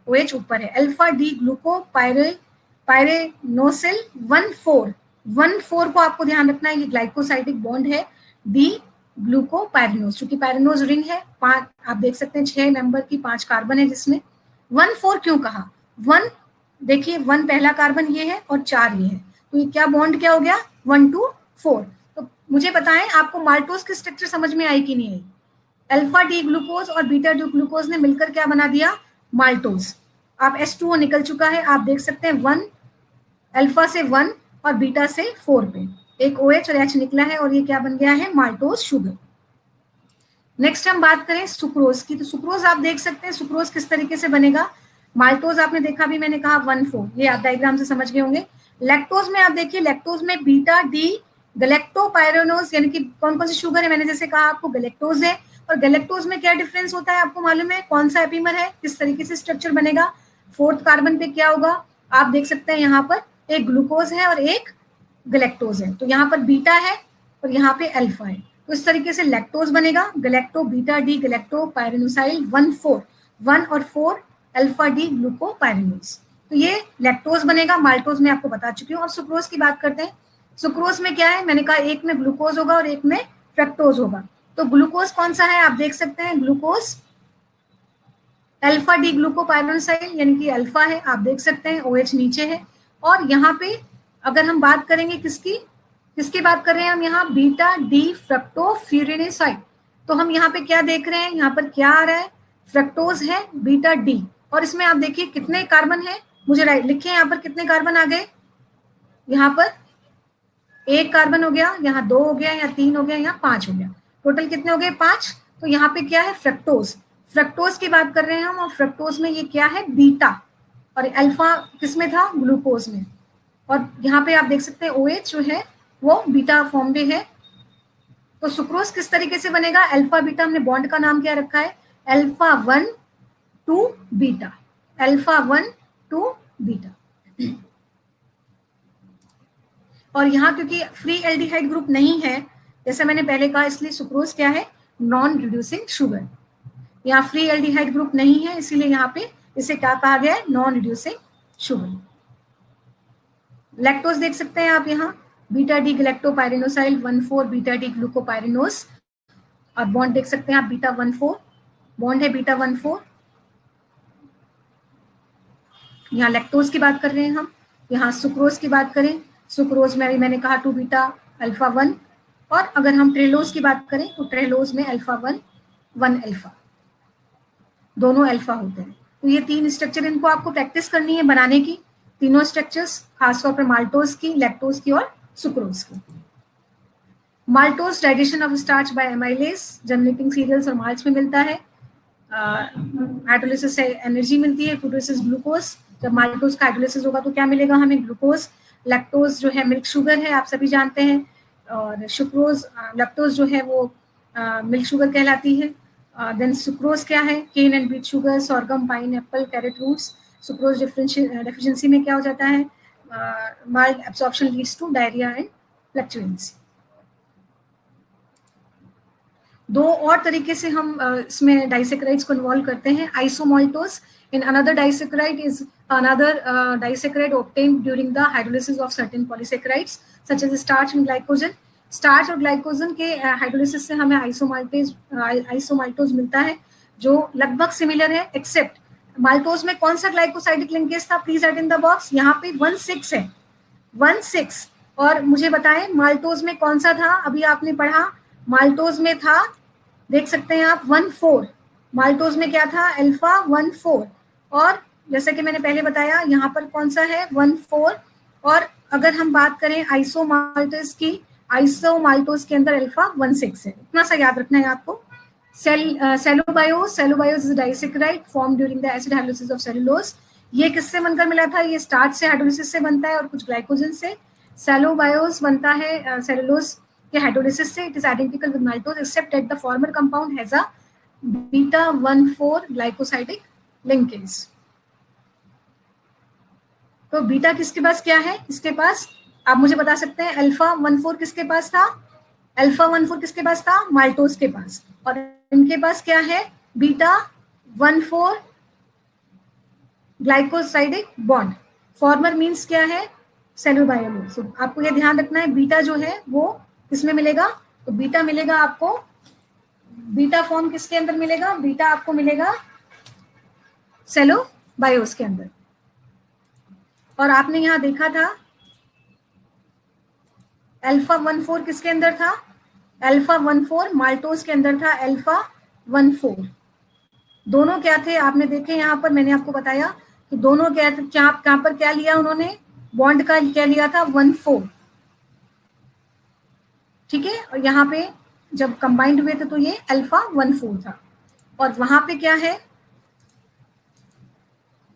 Speaker 1: OH ऊपर है। अल्फा डी ग्लूको पायरेनोसिल 1,4 को आपको ध्यान रखना है, ये ग्लाइकोसाइडिक बॉन्ड है डी ग्लूको पायरेनोज, चूंकि पायरेनोज रिंग है, 5 आप देख सकते हैं 6 मेंबर की 5 कार्बन है, जिसमें 1,4 क्यों कहा? 1 देखिए 1 पहला कार्बन ये है और 4 ये है, तो ये क्या बॉन्ड क्या हो गया? 1 to 4। तो मुझे बताएं आपको माल्टोज की स्ट्रक्चर समझ में आई कि नहीं आई? अल्फा डी ग्लूकोज और बीटा डी ग्लूकोज ने मिलकर क्या बना दिया? माल्टोज। आप H2O निकल चुका है, आप देख सकते हैं 1 अल्फा से 1 और बीटा से 4 पे एक OH और H निकला है और ये क्या बन गया है? Maltose sugar. नेक्स्ट हम बात करें सुक्रोज की, तो सुक्रोज आप देख सकते हैं सुक्रोज किस तरीके से बनेगा। माल्टोज आपने देखा भी, मैंने कहा 1,4, ये आप डायग्राम से समझ गए होंगे। लैक्टोज में आप देखिए, लैक्टोज में बीटा डी गलेक्टोपायरेनोज, यानी कि कौन कौन सी शुगर है? मैंने जैसे कहा आपको गलेक्टोज है, और गलेक्टोज में क्या डिफरेंस होता है आपको मालूम है? कौन सा एपीमर है, किस तरीके से स्ट्रक्चर बनेगा? 4th कार्बन पे क्या होगा? आप देख सकते हैं यहाँ पर एक ग्लूकोज है और एक गलेक्टोज है, तो यहाँ पर बीटा है और यहाँ पे अल्फा है, तो इस तरीके से लैक्टोज बनेगा। गलेक्टो बीटा डी गलेक्टो पायरेनोसाइल 1,4, 1 और 4 अल्फा डी ग्लूको पायरेनोज, तो ये लैक्टोज बनेगा। माल्टोज में आपको बता चुकी हूँ। और सुक्रोज की बात करते हैं। सुक्रोज में क्या है? मैंने कहा एक में ग्लूकोज होगा और एक में फ्रक्टोज होगा। तो ग्लूकोज कौन सा है? आप देख सकते हैं ग्लूकोज अल्फा डी ग्लूको पायरेनोसाइल, यानी कि अल्फा है, आप देख सकते हैं OH नीचे है। और यहाँ पे अगर हम बात करेंगे किसकी किसकी बात कर रहे हैं हम यहाँ? Beta D fructofuranoside. तो हम यहाँ पे क्या देख रहे हैं? यहाँ पर क्या आ रहा है? फ्रक्टोज है, बीटा डी, और इसमें आप देखिए कितने कार्बन है, मुझे राइट लिखे यहाँ पर कितने कार्बन आ गए? यहाँ पर 1 कार्बन हो गया, यहाँ 2 हो गया, यहाँ 3 हो गया, यहाँ 5 हो गया, टोटल कितने हो गए? 5। तो यहाँ पे क्या है? फ्रक्टोज। फ्रक्टोज की बात कर रहे हैं हम, और फ्रक्टोज में ये क्या है? बीटा, और अल्फा किसमें था? ग्लूकोज में। और यहाँ पे आप देख सकते हैं OH जो है वो बीटा फॉर्म में है। तो सुक्रोज किस तरीके से बनेगा? अल्फा बीटा, हमने बॉन्ड का नाम क्या रखा है? Alpha 1 to beta, alpha 1 to beta. और यहाँ क्योंकि फ्री एल्डिहाइड ग्रुप नहीं है, जैसे मैंने पहले कहा, इसलिए सुक्रोज क्या है? Non reducing sugar. यहाँ फ्री एल्डिहाइड ग्रुप नहीं है, इसीलिए यहाँ पे इसे क्या कहा गया है? Non reducing sugar. लैक्टोज देख सकते हैं आप यहाँ, beta D galactopyranosyl 1,4 beta D glucopyranose, और बॉन्ड देख सकते हैं आप बीटा 1,4, बॉन्ड है बीटा 1,4। यहाँ लैक्टोज की बात कर रहे हैं हम। यहाँ सुक्रोज की बात करें, सुक्रोज में मैंने कहा 2 बीटा अल्फा 1, और अगर हम ट्रेलोज की बात करें तो ट्रेलोज में अल्फा 1 1 अल्फा, दोनों अल्फा होते हैं। तो ये 3 स्ट्रक्चर, इनको आपको प्रैक्टिस करनी है बनाने की, तीनों स्ट्रक्चर्स, खासतौर पर माल्टोज की, लैक्टोज की और सुक्रोज की। Maltose digestion of starch by amylase, generating cereals और माल्ट्स में मिलता है। हाइड्रोलिसिस से एनर्जी मिलती है, प्रोड्यूसेस ग्लूकोज। जब माल्टोज का हाइड्रोलिसिस होगा तो क्या मिलेगा हमें? ग्लूकोज। लैक्टोज जो है मिल्क शुगर है, आप सभी जानते हैं, और सुक्रोज लैक्टोज जो है वो मिल्क शुगर कहलाती है। देन सुक्रोज क्या है? Cane and beet sugar, sorghum, pineapple, carrot roots. Sucrose deficiency में क्या हो जाता है? Malabsorption leads to diarrhoea and flatulence. दो और तरीके से हम इसमें डाइसेक्राइड्स को इन्वॉल्व करते हैं। Isomaltose in another disaccharide is another disaccharide obtained during the hydrolysis of certain polysaccharides such as starch and glycogen. Starch और ग्लाइकोजन के हाइड्रोलिसिस से हमें आइसोमाल्टोज मिलता है, जो लगभग सिमिलर है, एक्सेप्ट माल्टोज में कौन सा ग्लाइकोसाइडिक लिंकेज था? Please write in the box. यहाँ पे 1,6 है, 1,6। और मुझे बताएं माल्टोज में कौन सा था? अभी आपने पढ़ा, माल्टोज में था, देख सकते हैं आप 1,4। माल्टोज में क्या था? अल्फा 1,4। और जैसे कि मैंने पहले बताया, यहाँ पर कौन सा है? 1,4। और अगर हम बात करें आइसोमाल्टोज की, आइसोमाल्टोज के अंदर अल्फा 1,6 है। इतना सा याद रखना है आपको। Cellobiose is disaccharide form during the acid hydrolysis of cellulose. ये किससे बनकर मिला था? ये स्टार्च से हाइड्रोलिसिस से बनता है और कुछ ग्लाइकोजन से। सेलुलोबायोज बनता है सेलुलोज के हाइड्रोलिसिस से। It is identical with maltose except that the former compound has a beta 1,4 glycosidic linkage. तो बीटा किसके पास क्या है? इसके पास, आप मुझे बता सकते हैं, अल्फा 1,4 किसके पास था? अल्फा 14 किसके पास था? माल्टोज के पास। और इनके पास क्या है? Beta 14 glycosidic bond. Farmer means क्या है? सेलुलोबायोल। सो आपको ये ध्यान रखना है, बीटा जो है वो किसमें मिलेगा? तो बीटा मिलेगा आपको, बीटा फॉर्म किसके अंदर मिलेगा? बीटा आपको मिलेगा सेलुलोबायोस के अंदर। और आपने यहां देखा था अल्फा 14 किसके अंदर था? अल्फा 14 माल्टोज के अंदर था। अल्फा 14 दोनों क्या थे? आपने देखे यहां पर, मैंने आपको बताया कि दोनों क्या थे, क्या पर क्या लिया उन्होंने? बॉन्ड का क्या लिया था? 14। ठीक है, और यहाँ पे जब कंबाइंड हुए थे तो ये अल्फा 14 था। और वहां पे क्या है?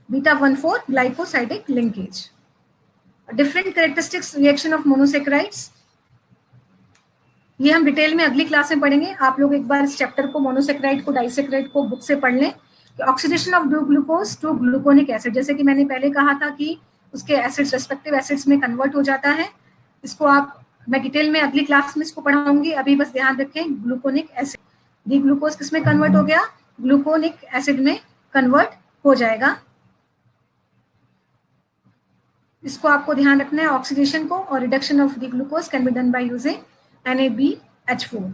Speaker 1: Beta 14 glycosidic linkage. Different characteristics reaction of monosaccharides, ये हम डिटेल में अगली क्लास में पढ़ेंगे। आप लोग एक बार इस चैप्टर को, मोनोसेक्राइड को, डाइसेक्राइड को बुक से पढ़ लें। Oxidation of glucose to gluconic acid, जैसे कि मैंने पहले कहा था कि उसके एसिड्स रेस्पेक्टिव एसिड्स में कन्वर्ट हो जाता है। इसको आप, मैं डिटेल में अगली क्लास में इसको पढ़ाऊंगी। अभी बस ध्यान रखें, ग्लूकोनिक एसिड, डी ग्लूकोज किस में कन्वर्ट हो गया? ग्लूकोनिक एसिड में कन्वर्ट हो जाएगा। इसको आपको ध्यान रखना है, ऑक्सीडेशन को। और reduction of D glucose can be done by using NaBH4।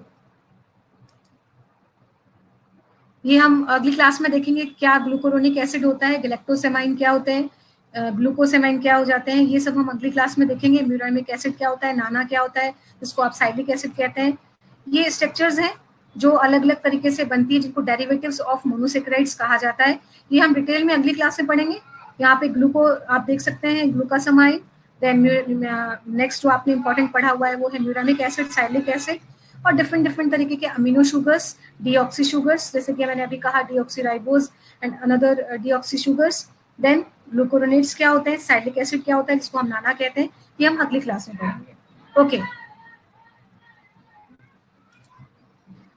Speaker 1: ये हम अगली क्लास में देखेंगे क्या ग्लूकोरोनिक एसिड होता है, गैलेक्टोसेमाइन क्या होते हैं, ग्लूकोसेमाइन क्या हो जाते हैं, ये सब हम अगली क्लास में देखेंगे। म्यूरामिक एसिड क्या होता है, नाना क्या होता है, जिसको आप साइक्लिक एसिड कहते हैं। ये स्ट्रक्चर्स हैं जो अलग अलग तरीके से बनती है, जिनको डेरिवेटिव्स ऑफ मोनोसेक्राइड्स कहा जाता है। ये हम डिटेल में अगली क्लास में पढ़ेंगे। यहाँ पे ग्लूको आप देख सकते हैं, ग्लूकोसामाइन। देन नेक्स्ट जो आपने इंपॉर्टेंट पढ़ा हुआ है वो है म्यूरामिक एसिड, साइक्लिक एसिड, और डिफरेंट डिफरेंट तरीके के अमीनो शुगर्स, डीऑक्सी शुगर्स, जैसे कि मैंने अभी कहा deoxyribose and another deoxy sugars. Then glucuronates क्या होते हैं, साइक्लिक एसिड क्या होता है, जिसको हम नाना कहते हैं। ये हम अगली क्लास में पढ़ेंगे। ओके,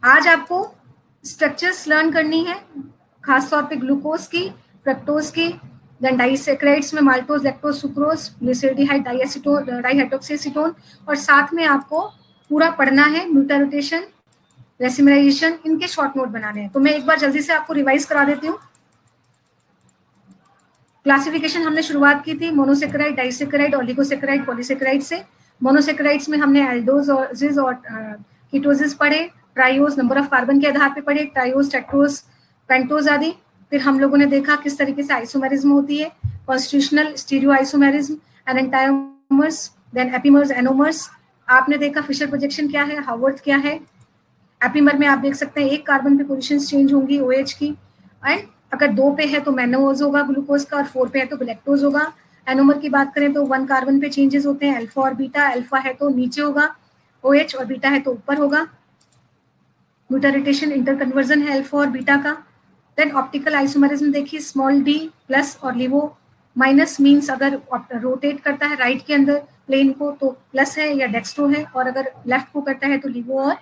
Speaker 1: आज आपको स्ट्रक्चर्स लर्न करनी है, खासतौर पे ग्लूकोज की, फ्रक्टोज की, देन डाइसेक्राइड्स में माल्टोज, लैक्टोज, सुक्रोज, ग्लिसरॉल्डिहाइड, डाइहाइड्रोक्सीएसीटोन, और साथ में आपको पूरा पढ़ना है म्यूटारोटेशन, रेसिमराइजेशन, इनके शॉर्ट नोट बनाने हैं। तो मैं एक बार जल्दी से आपको रिवाइज करा देती हूँ। क्लासिफिकेशन हमने शुरुआत की थी मोनोसेक्राइड, डाइसेक्राइड, ओलिगोसेक्राइड, पॉलीसेक्राइड से। मोनोसेक्राइड्स में हमने एल्डोज और जिज और कीटोजिस पढ़े, ट्राइओज नंबर ऑफ कार्बन के आधार पे पढ़े, ट्राइओज, टेट्रोज, पेंटोज आदि। फिर हम लोगों ने देखा किस तरीके से आइसोमेरिज्म होती है, constitutional, stereo isomerism, enantiomers, then epimers, anomers. आपने देखा फिशर प्रोजेक्शन क्या है, हावर्थ क्या है। एपीमर में आप देख सकते हैं एक कार्बन पे पोजीशन चेंज होंगी OH की, एंड अगर 2 पे है तो मैनोज होगा ग्लूकोज का, और 4 पे है तो गलैक्टोज होगा। एनोमर की बात करें तो 1 कार्बन पे चेंजेस होते हैं, अल्फा और बीटा। अल्फा है तो नीचे होगा OH, और बीटा है तो ऊपर होगा। म्यूटारोटेशन इंटरकन्वर्जन है अल्फा और बीटा का। देन ऑप्टिकल आइसोमेरिज्म देखिए, स्मॉल d प्लस और लिवो माइनस, मीन्स अगर रोटेट करता है राइट के अंदर प्लेन को तो प्लस है या डेक्स्ट्रो है, और अगर लेफ्ट को करता है तो लिवो और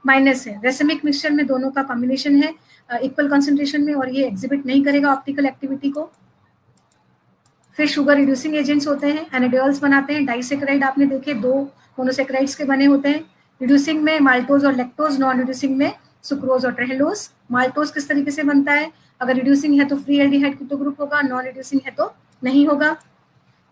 Speaker 1: माइनस है। रेसिमिक मिक्सचर में दोनों का कॉम्बिनेशन है इक्वल कंसंट्रेशन में, और ये एग्जिबिट नहीं करेगा ऑप्टिकल एक्टिविटी को। फिर शुगर रिड्यूसिंग एजेंट्स होते हैं, एनाडियोल्स बनाते हैं। डाइसेक्राइड आपने देखे 2 मोनोसेक्राइड्स के बने होते हैं। रिड्यूसिंग में माल्टोज और लैक्टोज, नॉन रिड्यूसिंग में सुक्रोज और ट्रेहलोज। माल्टोज किस तरीके से बनता है, अगर रिड्यूसिंग है तो फ्री एल्डिहाइड कीटो ग्रुप होगा, नॉन रिड्यूसिंग है तो नहीं होगा।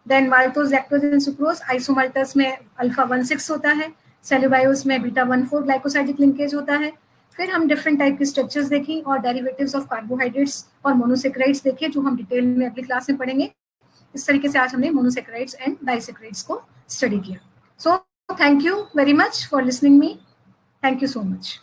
Speaker 1: Then maltose, lactose and sucrose. Isomaltose में अल्फा 16 होता है, सेलुलोबायोस में बीटा 14 ग्लाइकोसाइडिक लिंकेज होता है। फिर हम डिफरेंट टाइप के स्ट्रक्चर्स देखें और डेरिवेटिव्स ऑफ कार्बोहाइड्रेट्स और मोनोसेक्राइड्स देखें, जो हम डिटेल में अगली क्लास में पढ़ेंगे। इस तरीके से आज हमने मोनोसेक्राइड्स एंड डाइसेक्राइड्स को स्टडी किया। So thank you very much for listening me. Thank you so much.